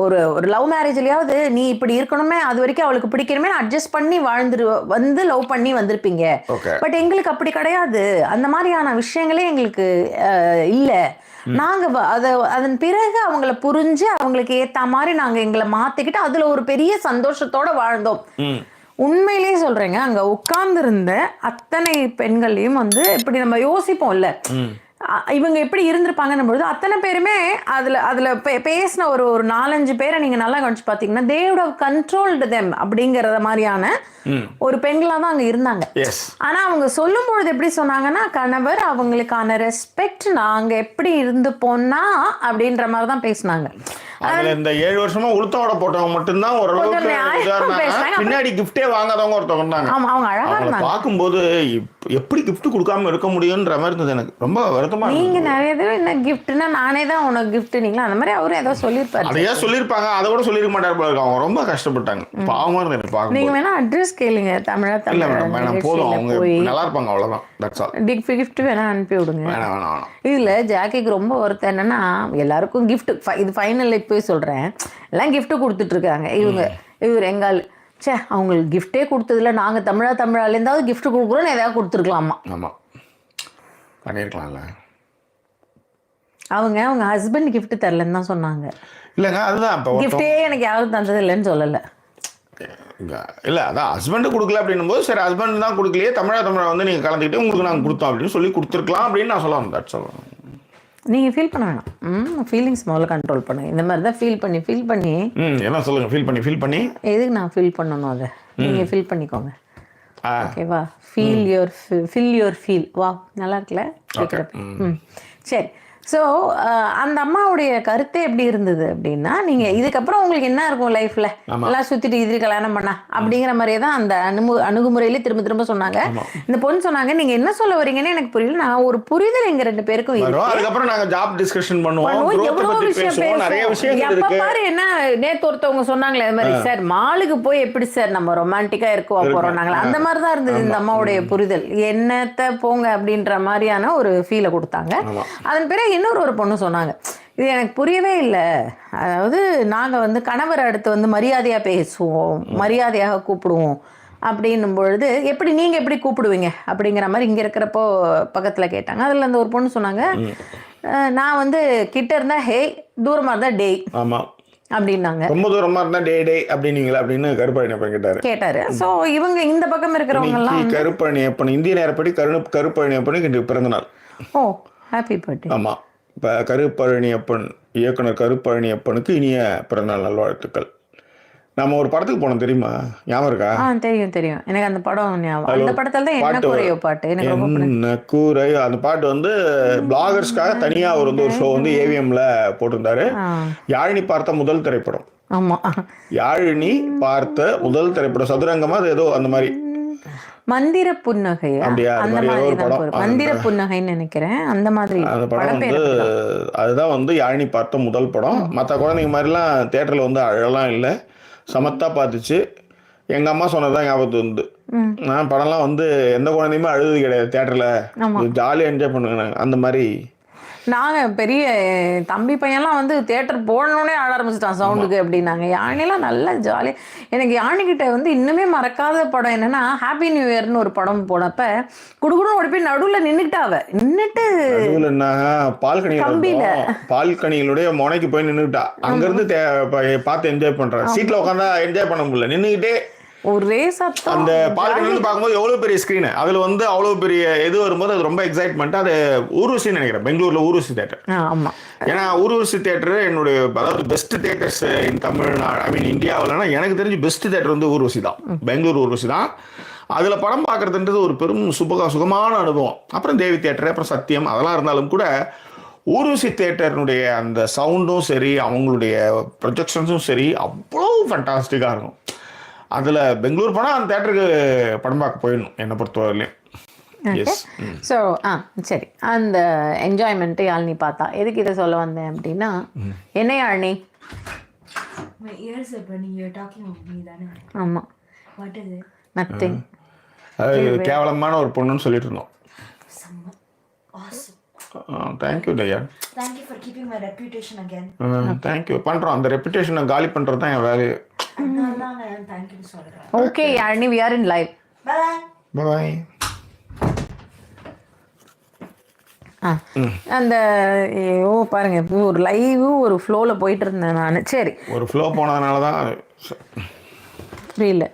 ஒரு லவ் மேரேஜ்லயாவது நீ இப்படி இருக்கணுமே, அது வரைக்கும் அவளுக்கு பிடிக்கணுமே, அட்ஜஸ்ட் பண்ணி வந்து லவ் பண்ணி வந்திருப்பீங்க. பட் எங்களுக்கு அப்படி கிடையாது, அந்த மாதிரியான விஷயங்களே எங்களுக்கு இல்ல. நாங்க அதன் பிறகு அவங்கள புரிஞ்சு அவங்களுக்கு ஏத்த மாதிரி நாங்க எங்களை மாத்திக்கிட்டு அதுல ஒரு பெரிய சந்தோஷத்தோட வாழ்ந்தோம். உண்மையிலேயே சொல்றேங்க, அங்க உட்கார்ந்து இருந்த அத்தனை பெண்களையும் வந்து இப்படி நம்ம யோசிப்போம்ல, இவங்க எப்படி இருந்திருப்பாங்கன்னும் பொழுது அத்தனை பேருமே அதில் பேசின ஒரு 4-5 பேரை நீங்கள் நல்லா கவனிச்சு பார்த்தீங்கன்னா they would have controlled them அப்படிங்கிறத மாதிரியான ஒரு பெண்களாக தான் அங்கே இருந்தாங்க. ஆனால் அவங்க சொல்லும் பொழுது எப்படி சொன்னாங்கன்னா கணவர் அவங்களுக்கான ரெஸ்பெக்ட் நாங்கள் எப்படி இருந்து போனா அப்படின்ற மாதிரி தான் பேசினாங்க. அதுல இந்த 7 வருஷமா உளுத்தோட போட்டவங்க மட்டும்தான் ஓரளவுக்கு பின்னாடி கிஃப்டே வாங்காதவங்க ஒருத்தவங்க இருந்தாங்க. அவங்க அழகா இருந்தாங்க. பார்க்கும்போது எப்படி கிஃப்ட் கொடுக்காம இருக்க முடியும்ன்ற மாதிரி இருந்தது. எனக்கு ரொம்ப வருத்தமா. நீங்க நிறைய தடவை என்ன கிஃப்ட்னா நானே தான் உனக்கு கிஃப்ட் நீங்களா அந்த மாதிரி அவரும் ஏதோ சொல்லியிருப்பாரு. அதையா சொல்லியிருப்பாங்க, அதை கூட சொல்லிருக்க மாட்டாரு போல. அவங்க ரொம்ப கஷ்டப்பட்டாங்க, பாவமா இருந்தது எனக்கு பார்க்க. நீங்க வேணா அட்ரஸ் கேளுங்க தமிழா. இல்ல மேடம் போதும், அவங்க நல்லா இருப்பாங்க அவ்வளவுதான். That's all. கிஃப்ட் வேணா அனுப்பி விடுங்க. வேணாம் வேணாம். இதுல ஜாக்கிக்கு ரொம்ப வருத்தம் என்னன்னா எல்லாருக்கும் கிஃப்ட் இது ஃபைனல் போய் சொல்றேன் எல்லாம் கிஃப்ட் கொடுத்துட்டு இருக்காங்க. இவர் எங்கால் சே அவங்களுக்கு கிஃப்டே கொடுத்ததுல நாங்க தமிழால இருந்தாவது கிஃப்ட் கொடுக்குறோன்னு ஏதாவது கொடுத்துருக்கலாமா? ஆமா பண்ணிருக்கலாம்ல. அவங்க ஹஸ்பண்ட் கிஃப்ட் தரலன்னு தான் சொன்னாங்க. இல்லைங்க அதுதான் கிஃப்டே எனக்கு யாரும் தந்தது இல்லைன்னு சொல்லலை. இல்லை அதான் ஹஸ்பண்டு கொடுக்கல அப்படின்னும் போது சரி ஹஸ்பண்ட் தான் கொடுக்கலையே தமிழா வந்து நீங்கள் கலந்துக்கிட்டு உங்களுக்கு நாங்கள் கொடுத்தோம் அப்படின்னு சொல்லி கொடுத்துருக்கலாம் அப்படின்னு நான் சொல்ல வந்தேன். சொல்லணும் நீங்கள் ஃபீல் பண்ண வேணாம். ஃபீலிங்ஸ் முதல்ல கண்ட்ரோல் பண்ணுங்க. இந்த மாதிரி தான் ஃபீல் பண்ணி என்ன சொல்லுங்கள் ஃபீல் பண்ணி எதுக்கு நான் ஃபீல் பண்ணணும்? அதை நீங்கள் ஃபீல் பண்ணிக்கோங்க. ஓகேவா? Fill your feel. வா நல்லா இருக்குல்ல கேட்குறப்ப. சரி. ஸோ அந்த அம்மாவுடைய கருத்தே எப்படி இருந்தது அப்படின்னா நீங்கள் இதுக்கப்புறம் உங்களுக்கு என்ன இருக்கும் லைஃப்பில் எல்லாம் சுற்றிட்டு இது கல்யாணம் பண்ணா அப்படிங்கிற மாதிரியே தான் அந்த அணுகுமுறையிலே திரும்ப சொன்னாங்க. இந்த பொண்ணு சொன்னாங்க நீங்கள் என்ன சொல்ல வரீங்கன்னு எனக்கு புரியல. நான் ஒரு புரிதல் எங்க 2 பேருக்கும் அதுக்கப்புறம் நாங்கள் ஜாப் டிஸ்கஷன் பண்ணுவோம். எவ்வளோ விஷயம் எப்போ பாரு என்ன நேற்று ஒருத்தவங்க சொன்னாங்களே அது மாதிரி சார் மாலுக்கு போய் எப்படி சார் நம்ம ரொமான்டிக்காக இருக்கவா போகிறோம் நாங்களே அந்த மாதிரி தான் இருந்தது இந்த அம்மாவுடைய புரிதல். என்னத்தை போங்க அப்படின்ற மாதிரியான ஒரு ஃபீலை கொடுத்தாங்க. அதன் பிறகு இன்னொரு பொண்ணு சொன்னாங்க இது எனக்கு புரியவே இல்லை. அதாவது நாங்கள் வந்து கணவர் அடுத்து வந்து மரியாதையாக பேசுவோம், மரியாதையாக கூப்பிடுவோம் அப்படின்னும் பொழுது நீங்கள் எப்படி கூப்பிடுவீங்க அப்படிங்கிற மாதிரி இங்கே இருக்கிறப்போ பக்கத்தில் கேட்டாங்க. அதில் அந்த ஒரு பொண்ணு சொன்னாங்க நான் வந்து கிட்ட இருந்தால் ஹே, தூரமாக இருந்தால் டேய். ஆமாம் அப்படின்னாங்க. ரொம்ப தூரமா இருந்தா டே அப்படின்னீங்களா அப்படின்னு கருப்பழனியப்பன் கேட்டாரு. ஸோ இவங்க இந்த பக்கம் இருக்கிறவங்க எல்லாம் கருப்பழனியப்பன் இந்திய நேரப்படி கருப்பழனியப்பனுக்கு இன்று பிறந்த நாள். ஓ ஹாப்பி பர்த்டே. ஆமாம். இப்போ கருப்பழனியப்பன் இயக்குனர் கருப்பழனியப்பனுக்கு இனிய பிறந்தநாள் நல்வாழ்த்துக்கள். நம்ம ஒரு படத்துக்கு போனோம் தெரியுமா? ஞாபகம் இருக்கா? தெரியும் எனக்கு அந்த படம். அந்த படத்துல தான் என்ன கூரையோ பாட்டு எனக்கு ரொம்ப பிடிக்கும். என்ன கூரையோ அந்த பாட்டு வந்து பிளாகர்ஸ்க்காக தனியா ஒரு ஷோ வந்து ஏவிஎம்ல போட்டிருந்தாரு. யாழினி பார்த்த முதல் திரைப்படம். ஆமா, யாழினி பார்த்த முதல் திரைப்படம் சதுரங்கமா அது ஏதோ அந்த மாதிரி மந்திர புன்னகை அந்த மாதிரி மந்திர புன்னகைன்னு நினைக்கிறேன். அந்த மாதிரி படம் வந்து அதுதான் வந்து யாழினி பார்த்த முதல் படம். மற்ற குழந்தைங்க மாதிரிலாம் தியேட்டர்ல வந்து அழலாம் இல்லை, சமத்தா பார்த்துச்சு. எங்கள் அம்மா சொன்னதான் ஞாபகத்து வந்து நான் படம்லாம் வந்து எந்த குழந்தையுமே அழுது கிடையாது தியேட்டரில், ஜாலியாக என்ஜாய் பண்ணுங்க. அந்த மாதிரி நாங்கள் பெரிய தம்பி பையன்லாம் வந்து தியேட்டர் போடணுன்னே ஆட ஆரம்பிச்சிட்டான் சவுண்டுக்கு அப்படின்னாங்க. யானைலாம் நல்லா ஜாலியாக. எனக்கு யானைக்கிட்ட வந்து இன்னுமே மறக்காத படம் என்னென்னா ஹாப்பி நியூ இயர்னு ஒரு படம் போனப்ப குடுகுடுன்னு ஓடி போய் நடுவில் நின்றுட்டு பால்கனிகளுடைய முனைக்கு போய் நின்றுட்டா. அங்கேருந்து பார்த்து என்ஜாய் பண்ணுறேன். சீட்டில் உட்காந்தா என்ஜாய் பண்ண முடியல, நின்றுக்கிட்டே ஒரே சத்தம். அந்த பால்கனி வந்து பார்க்கும்போது எவ்வளோ பெரிய ஸ்க்ரீனு, அதில் வந்து அவ்வளோ பெரிய இது வரும்போது அது ரொம்ப எக்ஸைட்மெண்ட்டாக. அது ஊர்வசின்னு நினைக்கிறேன், பெங்களூரில் ஊர்வசி தேட்டர். ஆமாம், ஏன்னா ஊர்வசி தேட்டர் என்னுடைய அதாவது பெஸ்ட் தேட்டர்ஸ் இன் தமிழ்நாடு, ஐ மீன் இந்தியாவில்னா எனக்கு தெரிஞ்சு பெஸ்ட் தேட்டர் வந்து ஊர்வசி தான், பெங்களூர் ஊர்வசி தான். அதில் படம் பார்க்குறதுன்றது ஒரு பெரும் சுகமான அனுபவம். அப்புறம் தேவி தேட்டர், அப்புறம் சத்தியம், அதெல்லாம் இருந்தாலும் கூட ஊர்வசி தேட்டர்னுடைய அந்த சவுண்டும் சரி, அவங்களுடைய ப்ரொஜெக்ஷன்ஸும் சரி, அவ்வளோ ஃபண்டாஸ்டிக்காக இருக்கும். அதில் பெங்களூர் போனால் அந்த தேட்டருக்கு படம் பார்க்க போயிடணும் என்னை பொறுத்தவரையிலையும். ஸோ சரி, அந்த என்ஜாய்மெண்ட்டு யாழ்னி பார்த்தா. எதுக்கு இதை சொல்ல வந்தேன் அப்படின்னா, என்ன யாழ்னி? ஆமாம், நத்திங். அது கேவலமான ஒரு பொண்ணுன்னு சொல்லிட்டு இருந்தோம். Thank you Daya. Thank you for keeping my reputation again. Thank you. பண்ணுறோம், அந்த ரெப்புடேஷனை காலி பண்ணுறது தான் என் வேலையை. Thank you சொல்றேன். Okay Yazhini, we are in live. Bye bye. அந்த பாருங்க, ஒரு லைவ் ஒரு ஃப்ளோவில் போயிட்டு இருந்தேன் நான். சரி, ஒரு ஃப்ளோ போனதுனால தான் புரியல.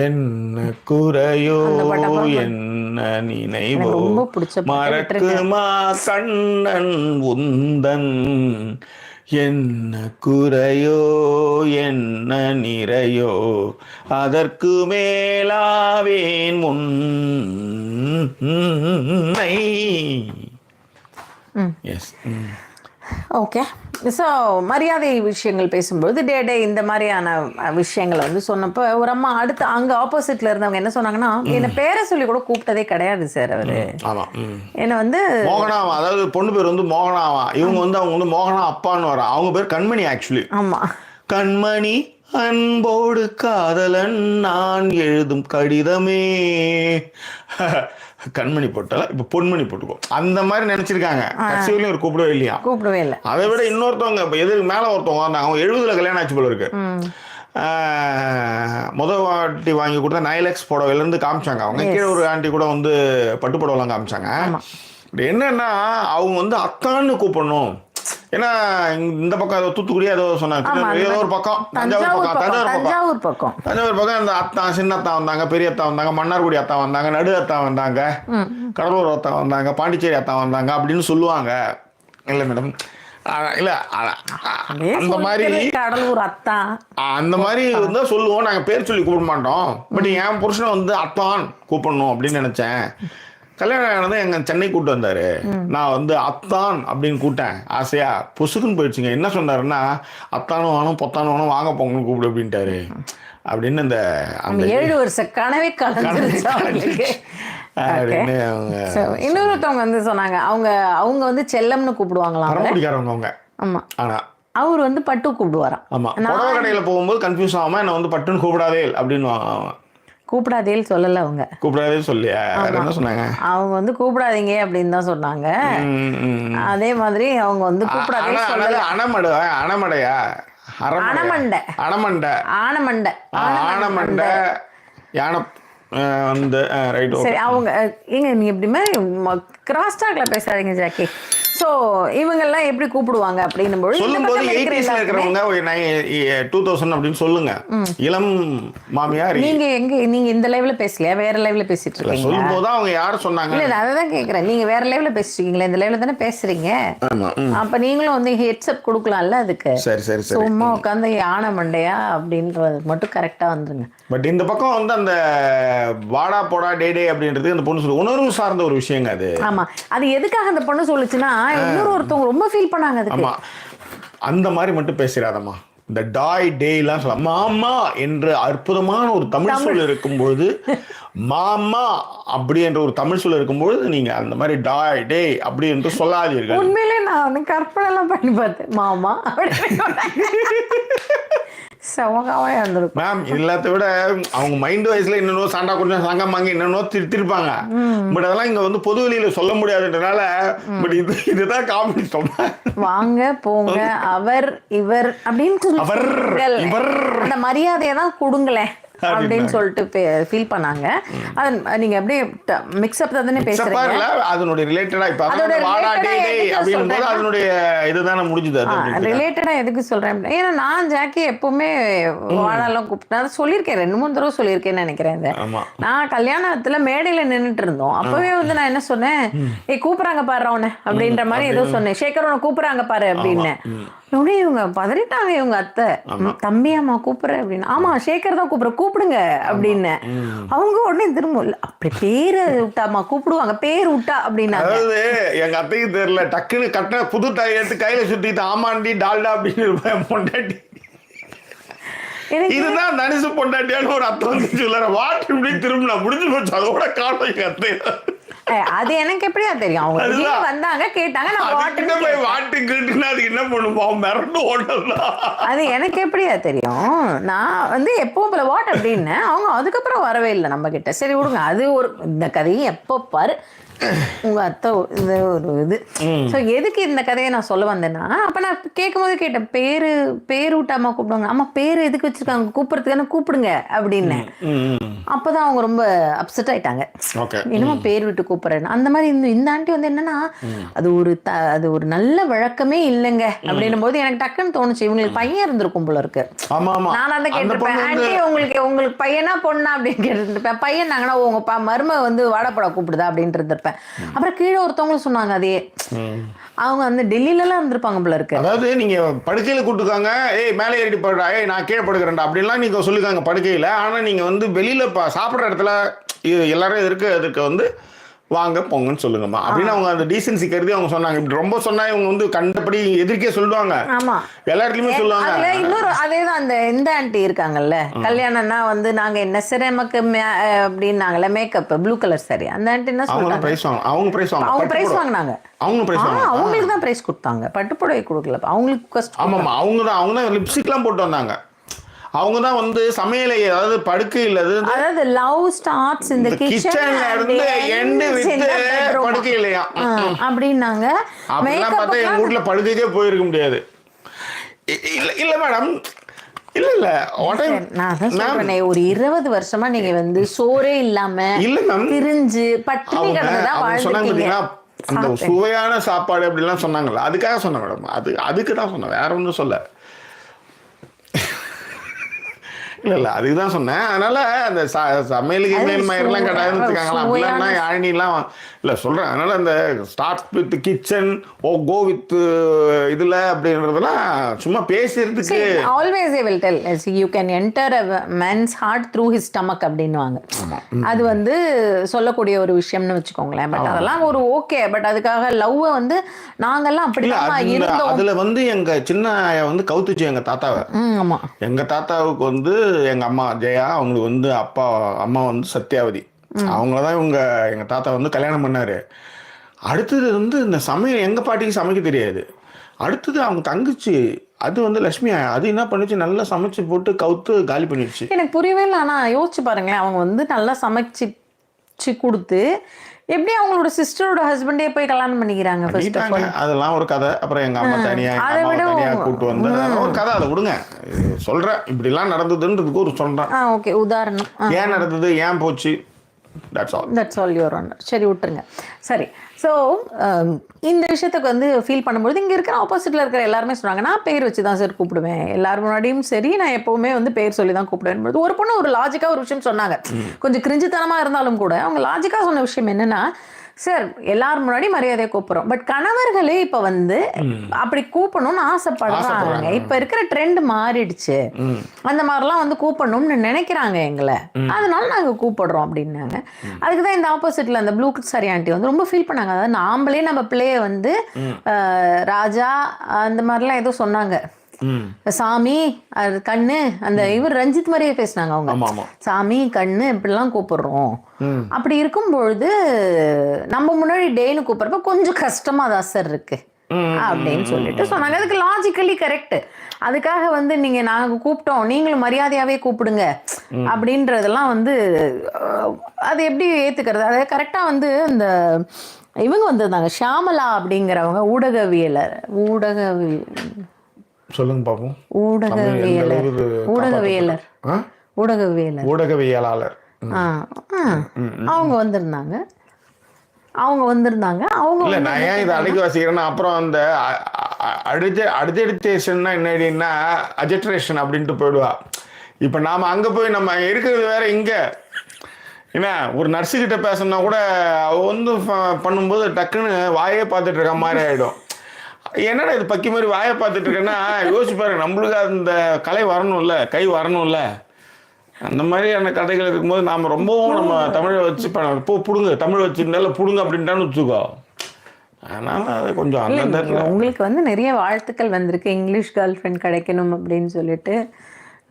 என்ன குறையோ அந்த பாட்டை அப்புறம் என்ன நினைவோ எனக்கு ரொம்ப பிடிச்ச பாட்டு மறக்குமா கண்ணன் உந்தன் என்ன குறையோ என்ன நிறையோ அதற்கு மேலாவேன் முன்னை. எஸ். ஓகே. ஸோ மரியாதை விஷயங்கள் பேசும்பொழுது டே இந்த மாதிரியான விஷயங்களை வந்து சொன்னப்போ ஒரு அம்மா அடுத்து அங்கே ஆப்போசிட்ல இருந்தவங்க என்ன சொன்னாங்கன்னா, என்னை பேரை சொல்லி கூட கூப்பிட்டதே கிடையாது சார் அவரு. ஆமா. என்னை வந்து மோகனாவா, அதாவது பொண்ணு பேர் வந்து மோகனாவா, இவங்க வந்து அவங்க வந்து மோகனா அப்பான்னு வரா, அவங்க பேர் கண்மணி ஆக்சுவலி. ஆமா, கண்மணி அன்போடு காதலன் நான் எழுதும் கடிதமே. கண்மணி போட்டால இப்ப பொன்மணி போட்டுக்கோ, அந்த மாதிரி நினைச்சிருக்காங்க. கட்சியிலையும் ஒரு கூப்பிடவே இல்லையா, கூப்பிடவே இல்லை. அதை விட இன்னொருத்தவங்க இப்ப எதிர்க்கு மேல ஒருத்தவங்க வந்தாங்க, அவங்க 70 கல்யாணம் ஆச்சு போல இருக்கு. முதல் வாட்டி வாங்கி கொடுத்தா நைலக்ஸ் புடவையிலேருந்து காமிச்சாங்க. அவங்க கீழே ஒரு ஆண்டி கூட வந்து பட்டு புடவைலாம் காமிச்சாங்க. என்னன்னா அவங்க வந்து அத்தான்னு கூப்பிடணும். ஏன்னா இந்த பக்கம் ஏதோ தூத்துக்குடி ஏதோ சொன்னாங்க, ஏதோ ஒரு பக்கம் தஞ்சாவூர் பக்கம் இந்த அத்தா சின்ன அத்தா வந்தாங்க, பெரிய அத்தா வந்தாங்க, மன்னார்குடி அத்தா வந்தாங்க, நடு அத்தா வந்தாங்க, கடலூர் அத்தா வந்தாங்க, பாண்டிச்சேரி அத்தா வந்தாங்க அப்படின்னு சொல்லுவாங்க. இல்லை மேடம், இல்ல அந்த மாதிரி கடலூர் அத்தா அந்த மாதிரி வந்து சொல்லுவோம், நாங்க பேர் சொல்லி கூப்பிட மாட்டோம். பட் என் புருஷனை வந்து அத்தான் கூப்பிடணும் அப்படின்னு நினைச்சேன். கல்யாணம் ஆனது எங்க சென்னை கூப்பிட்டு வந்தாரு, நான் வந்து அத்தான் அப்படின்னு கூப்பிட்டேன் ஆசையா, பொசுக்குன்னு போயிடுச்சுங்க. என்ன சொன்னாருன்னா, அத்தானும் வேணும் பொத்தானும் வேணும் வாங்க போங்கன்னு கூப்பிடு அப்படின்ட்டாரு. அப்படின்னு அந்த 7 வருஷ கனவே இன்னொருத்தவங்க வந்து சொன்னாங்க, அவங்க வந்து செல்லம்னு கூப்பிடுவாங்களாம். பரமக்குடிக்காரவங்க அவங்க. ஆமா. ஆனா அவர் வந்து பட்டு கூப்பிடுவாராம். ஆமா, புடவை கடையில போகும்போது கன்ஃபியூஸ் ஆகாம என்ன வந்து பட்டுன்னு கூப்பிடாதே அப்படின்னு. கூப்பிடாதேல் சொல்லல, அவங்க கூப்பிடாதே சொல்லியா, என்ன சொன்னாங்க, அவங்க வந்து கூப்பிடாதீங்க அப்படின்னு தான் சொன்னாங்க. அதே மாதிரி அவங்க வந்து கூப்பிடாதே சொல்லல. அணமடையா அணமண்டை அணமண்டை ஆனமண்டை ஆனமண்டை யானை வந்து ரைட். சரி, அவங்க ஏங்க நீ எப்படிமே கிராஸ் டாக்ல பேசாதீங்க ஜாக்கி. ஸோ இவங்கெல்லாம் எப்படி கூப்பிடுவாங்க அப்படின்னும் போது சொல்லும்போது 80s இருக்கிறவங்க 2000 அப்படின்னு சொல்லுங்க. இளம் மாமியார் நீங்க இந்த லைவ்ல பேசலையா, வேற லைவ்ல பேசிட்டு இருக்கீங்க? சொல்லும்போது அவங்க யாரும் சொன்னாங்க இல்ல, அதை தான் கேட்கறேன். நீங்க வேற லைவ்ல பேசிட்டீங்களா, இந்த லைவ்ல தானே பேசுறீங்க. அப்ப நீங்களும் வந்து ஹெட்ஸ்அப் கொடுக்கலாம்ல அதுக்கு. சரி சரி சரி. சும்மா உட்காந்து யானை மண்டையா அப்படின்றது மட்டும் கரெக்டா வந்துருங்க. பட் இந்த பக்கம் வந்து அந்த வாடா போடா டே டே அப்படின்றது அந்த பொண்ணு சொல்லு உணர்வு சார்ந்த ஒரு விஷயங்க அது. ஆமா, அது எதுக்காக அந்த பொண்ணு சொல்லுச்சுன்னா, ஒருத்தவங்க ரொம்ப ஃபீல் பண்ணாங்க அதுக்கு. அந்த மாதிரி மட்டும் பேசிடாதம்மா, இந்த டாய் டே எல்லாம் சொல்ல மாமா என்று அற்புதமான ஒரு தமிழ் சொல் இருக்கும்பொழுது, மாமா அப்படி என்ற ஒரு தமிழ் சொல் இருக்கும்பொழுது நீங்க அந்த மாதிரி டாய் டே அப்படி என்று சொல்லாதீர்கள். உண்மையிலே நான் வந்து கற்பனை எல்லாம் பண்ணி பார்த்தேன், மாமா சமகாவே இருந்திருக்கும் மேம். எல்லாத்த விட அவங்க மைண்ட் வைஸ்ல என்னென்னோ சாண்டா கொஞ்சம் சங்கமாங்க என்னென்னோ திருத்திருப்பாங்க. பட் அதெல்லாம் இங்க வந்து பொது வெளியில சொல்ல முடியாதுன்றனால பட் இதுதான் காமெடி. வாங்க போங்க அவர் இவர் அப்படின்னு அந்த மரியாதையை தான் கொடுங்களேன் அப்படின்னு சொல்லிட்டு ஃபீல் பண்ணாங்க. நீங்க அப்படியே மிக்ஸ்அப் தானே பேசுறீங்க, அதனுடைய ரிலேட்டடா. இப்ப வாடா டே டே அப்படிங்கும்போது அதனுடைய இதுதானே முடிஞ்சது. அது ரிலேட்டடா எதுக்கு சொல்றேன், ஏன்னா நான் ஜாக்கி எப்பவுமே வாடாலாம் கூப்பிட்டேன், சொல்லியிருக்கேன் 2-3 தடவை சொல்லியிருக்கேன்னு நினைக்கிறேன். நான் கல்யாணத்துல மேடையில நின்றுட்டு இருந்தோம், அப்பவே வந்து நான் என்ன சொன்னேன், கூப்பிடுறாங்க பாரு அவனை அப்படின்ற மாதிரி ஏதோ சொன்னேன், சேகர் உன கூப்பிடுறாங்க பாரு அப்படின்னு. இவங்க பதறிட்டாங்க, இவங்க அத்தை, தம்பியாமா கூப்பிடுற அப்படின்னு. ஆமா சேகர் தான் கூப்பிடுங்க அப்படின்னு. அவங்க உடனே திரும்ப அப்படி பேரு விட்டாமா கூப்பிடுவாங்க, பேர் விட்டா அப்படின்னா. அதாவது எங்க அத்தைக்கு தெரியல, டக்குன்னு கட்ட புது தாய் எடுத்து கையில சுத்திட்டு ஆமாண்டி டால்டா அப்படின்னு பொண்டாட்டி. இதுதான் தனுசு பொண்டாட்டியான்னு ஒரு அத்தை வந்து சொல்ல வாட்டு இப்படி திரும்ப முடிஞ்சு போச்சு, அதோட காணும் எங்க அத்தை. அது எனக்கு எப்படியா தெரியும், அவங்க வந்தாங்க கேட்டாங்க, நான் வாட்டு கேட்டுனா அது என்ன பண்ணுவோம், மிரண்டு ஓட்டலாம். அது எனக்கு எப்படியா தெரியும், நான் வந்து எப்பவும் போல வாட் அப்படின்னு. அவங்க அதுக்கப்புறம் வரவே இல்லை நம்ம கிட்ட. சரி விடுங்க, அது ஒரு இந்த கதையும் எப்போ பாரு உங்க அத்தை இந்த ஒரு இது. ஸோ எதுக்கு இந்த கதையை நான் சொல்ல வந்தேன்னா, அப்ப நான் கேட்கும் போது கேட்டேன், பேரு விட்டாமா கூப்பிடுவாங்க. ஆமா, பேரு எதுக்கு வச்சிருக்காங்க, கூப்பிடுறதுக்கான கூப்பிடுங்க அப்படின்னு. அப்பதான் அவங்க ரொம்ப அப்செட் ஆயிட்டாங்க, என்னமோ பேர் விட்டு கூப்பிட்றேன் அந்த மாதிரி. இந்த ஆண்டி வந்து என்னன்னா அது ஒரு நல்ல வழக்கமே இல்லைங்க அப்படின்னும் போது எனக்கு டக்குன்னு தோணுச்சு இவங்களுக்கு பையன் இருந்திருக்கும் போல இருக்கு. நான் அதை கேட்டிருப்பேன், ஆண்டி உங்களுக்கு பையனா பொண்ணா அப்படின்னு கேட்டுருப்பேன். பையன் நாங்கன்னா உங்க மருமக வந்து வாடப்பட கூப்பிடுதா அப்படின்ட்டு இருந்திருப்பேன். அப்புறம் கீழே ஒருத்தவங்களும் சொன்னாங்க அதே, அவங்க வந்து டெல்லியில எல்லாம் இருந்திருப்பாங்க போல இருக்கு. அதாவது நீங்க படுக்கையில கூட்டுக்காங்க, ஏய் மேலே ஏறி படுறா, ஏய் நான் கீழே படுக்கிறேன்டா அப்படின்லாம் நீங்க சொல்லிருக்காங்க படுக்கையில. ஆனா நீங்க வந்து வெளியில சாப்பிட்ற இடத்துல எல்லாரும் அதுக்கு வந்து வாங்க போங்கன்னு சொல்லுங்கம்மா அப்படின்னு அவங்க அந்த டீசென்சி கருதி அவங்க சொன்னாங்க. இப்படி ரொம்ப சொன்னா இவங்க வந்து கண்டபடி எதிர்க்கே சொல்லுவாங்க. ஆமா, எல்லா இடத்துலயுமே சொல்லுவாங்க. இன்னொரு அதேதான் அந்த இந்த ஆண்டி இருக்காங்கல்ல, கல்யாணம்னா வந்து நாங்க என்ன சரி நமக்கு அப்படின்னாங்கல்ல மேக்கப் ப்ளூ கலர் சாரி, அந்த ஆண்டி என்ன சொல்றாங்க, அவங்க பிரைஸ் வாங்கினாங்க. அவங்களுக்கு தான் பிரைஸ் கொடுத்தாங்க, பட்டுப்புடவை கொடுக்கல அவங்களுக்கு. ஆமாமா, அவங்க தான் லிப்ஸ்டிக்லாம் போட்டு வந்தாங்க. அவங்க தான் வந்து சமையலை, அதாவது படுக்கையில் அதாவது லவ் ஸ்டார்ட்ஸ் இந்த கிச்சன்ல இருந்து எண்ட் வித் படுக்கையிலையா அப்படின்னாங்க. அப்படிலாம் பார்த்தா எங்க வீட்ல படுக்கைக்கே போயிருக்க முடியாது. இல்ல மேடம், இல்ல ஒரு 20 வருஷமா நீங்க வந்து சோரே இல்லாம இல்ல மேம் திரிஞ்சு பட்டினி கிடந்ததா வாழ்ந்துட்டீங்க. அந்த சுவையான சாப்பாடு அப்படிலாம் சொன்னாங்கல்ல, அதுக்காக சொன்னேன் மேடம். அதுக்கு தான் சொன்னேன், வேற ஒன்றும் சொல்ல. இல்ல அதுக்குதான் சொன்னேன். அதனால அந்த சமையலுக்கு மேல் மயிரெல்லாம் கிடையாதுன்னு வச்சுக்காங்களா, அப்படின்னா யாழினிலாம் இல்லை சொல்கிறேன். அதனால அந்த start with kitchen go with இதில் அப்படின்றதுலாம் சும்மா பேசுறதுக்கு. Always I will tell you can enter a man's heart through his stomach அப்படின்னுவாங்க. அது வந்து சொல்லக்கூடிய ஒரு விஷயம்னு வச்சுக்கோங்களேன். பட் அதெல்லாம் ஒரு ஓகே, பட் அதுக்காக லவ்வை வந்து நாங்கெல்லாம் அப்படி இருந்தோம். அதில் வந்து எங்கள் சின்ன வந்து கவுத்துச்சு எங்கள் தாத்தாவை. ஆமாம், எங்கள் தாத்தாவுக்கு வந்து எங்கள் அம்மா ஜெயா, அவங்களுக்கு வந்து அம்மா வந்து சத்யாவதி, அவங்களதான் எங்கள் தாத்தா வந்து கல்யாணம் பண்ணார். அடுத்தது வந்து இந்த சமையல் எங்கள் பாட்டிக்கு சமைக்க தெரியாது. அடுத்தது அவங்க தங்கச்சி அது வந்து லட்சுமி, அது என்ன பண்ணுச்சு, நல்லா சமைச்சு போட்டு கவுத்து காலி பண்ணிடுச்சு. எனக்கு புரியவே இல்லை. ஆனால் யோசிச்சு பாருங்களேன், அவங்க வந்து நல்லா சமைச்சு கொடுத்து எப்படி அவங்களோட சிஸ்டரோட ஹஸ்பண்டே போய் கல்யாணம் பண்ணிக்கிறாங்க. அதெல்லாம் ஒரு கதை. அப்புறம் எங்க அம்மா தனியா கூட்டு வந்து ஒரு கதை, அதை விடுங்க. சொல்றேன் இப்படிலாம் நடந்ததுன்றதுக்கு ஒரு சொல்றேன். ஓகே, உதாரணம் ஏன் நடந்தது, ஏன் போச்சு, தட்ஸ் ஆல் யுவர் ஆனர். சரி விட்டுருங்க. சரி, ஸோ இந்த விஷயத்துக்கு வந்து ஃபீல் பண்ணும்போது இங்கே இருக்கிற ஆப்போசிட்டில் இருக்கிற எல்லாருமே சொன்னாங்க, நான் பேர் வச்சு தான் சார் கூப்பிடுவேன் எல்லாரும் முன்னாடியும் சரி, நான் எப்போவுமே வந்து பேர் சொல்லி தான் கூப்பிடுவேன். ஒரு பொண்ணு ஒரு லாஜிக்காக ஒரு விஷயம் சொன்னாங்க, கொஞ்சம் கிரிஞ்சுத்தனமாக இருந்தாலும் கூட அவங்க லாஜிக்காக சொன்ன விஷயம் என்னென்னா, சார் எல்லாரும் முன்னாடி மரியாதையை கூப்பிடுறோம், பட் கணவர்களே இப்ப வந்து அப்படி கூப்பிடணும்னு ஆசைப்படுறாங்க. இப்ப இருக்கிற ட்ரெண்ட் மாறிடுச்சு, அந்த மாதிரிலாம் வந்து கூப்பிடணும்னு நினைக்கிறாங்க எங்களை, அதனால நாங்க கூப்பிடுறோம் அப்படின்னாங்க. அதுக்குதான் இந்த ஆப்போசிட்ல அந்த ப்ளூ சாரி ஆண்டி வந்து ரொம்ப ஃபீல் பண்ணாங்க. அதாவது நாமளே நம்ம பிள்ளைய வந்து ராஜா அந்த மாதிரிலாம் ஏதோ சொன்னாங்க, சாமி கண்ணு, அந்த இவர் ரஞ்சித் மாதிரியே பேசினாங்க அவங்க, சாமி கண்ணு இப்படிலாம் கூப்பிடுறோம். அப்படி இருக்கும்பொழுது நம்ம முன்னாடி டேன்னு கூப்பிடுறப்ப கொஞ்சம் கஷ்டமா தான் சார் இருக்கு அப்படின்னு சொல்லிட்டு சொன்னாங்க. அதுக்கு லாஜிக்கலி கரெக்ட். அதுக்காக வந்து நீங்க நாங்க கூப்பிட்டோம் நீங்களும் மரியாதையாவே கூப்பிடுங்க அப்படின்றதெல்லாம் வந்து அது எப்படி ஏத்துக்கிறது? அதை கரெக்டா வந்து இந்த இவங்க வந்திருந்தாங்க, ஷியாமலா அப்படிங்கிறவங்க, சொல்லுங்க பாப்போம். ஊடகவியலாளர் அவங்க வந்திருந்தாங்க. அவங்க நான் ஏன் இதை அடக்கி வாசிக்கிறேன்னா, அப்புறம் அந்த அடிஜெடிட்டேஷன்னா என்னன்னா அஜெட்ரேஷன் அப்படின்ட்டு போயிடுவா. இப்போ நாம் அங்கே போய் நம்ம இருக்கிறது வேற, இங்கே என்ன ஒரு நர்ஸுக்கிட்ட பேசணும்னா கூட அவ வந்து பண்ணும்போது டக்குன்னு வாயே பார்த்துட்டு இருக்க மாதிரி ஆகிடும். என்னடா இது பக்கி மாதிரி வாயை பார்த்துட்டு இருக்கேன்னா யோசிச்சு பாருங்க, நம்மளுக்கு அந்த கலை வரணும்ல, கை வரணும்ல. அந்த மாதிரியான கதைகள் இருக்கும்போது நாம் ரொம்பவும் நம்ம தமிழை வச்சு புடுங்க, தமிழ் வச்சுருந்தாலும் புடுங்க அப்படின்ட்டான்னு வச்சுக்கோ. அதனால அது கொஞ்சம் அந்த உங்களுக்கு வந்து நிறைய வாழ்த்துக்கள் வந்திருக்கு, இங்கிலீஷ் கேர்ள் ஃப்ரெண்ட் கிடைக்கணும் அப்படின்னு சொல்லிட்டு.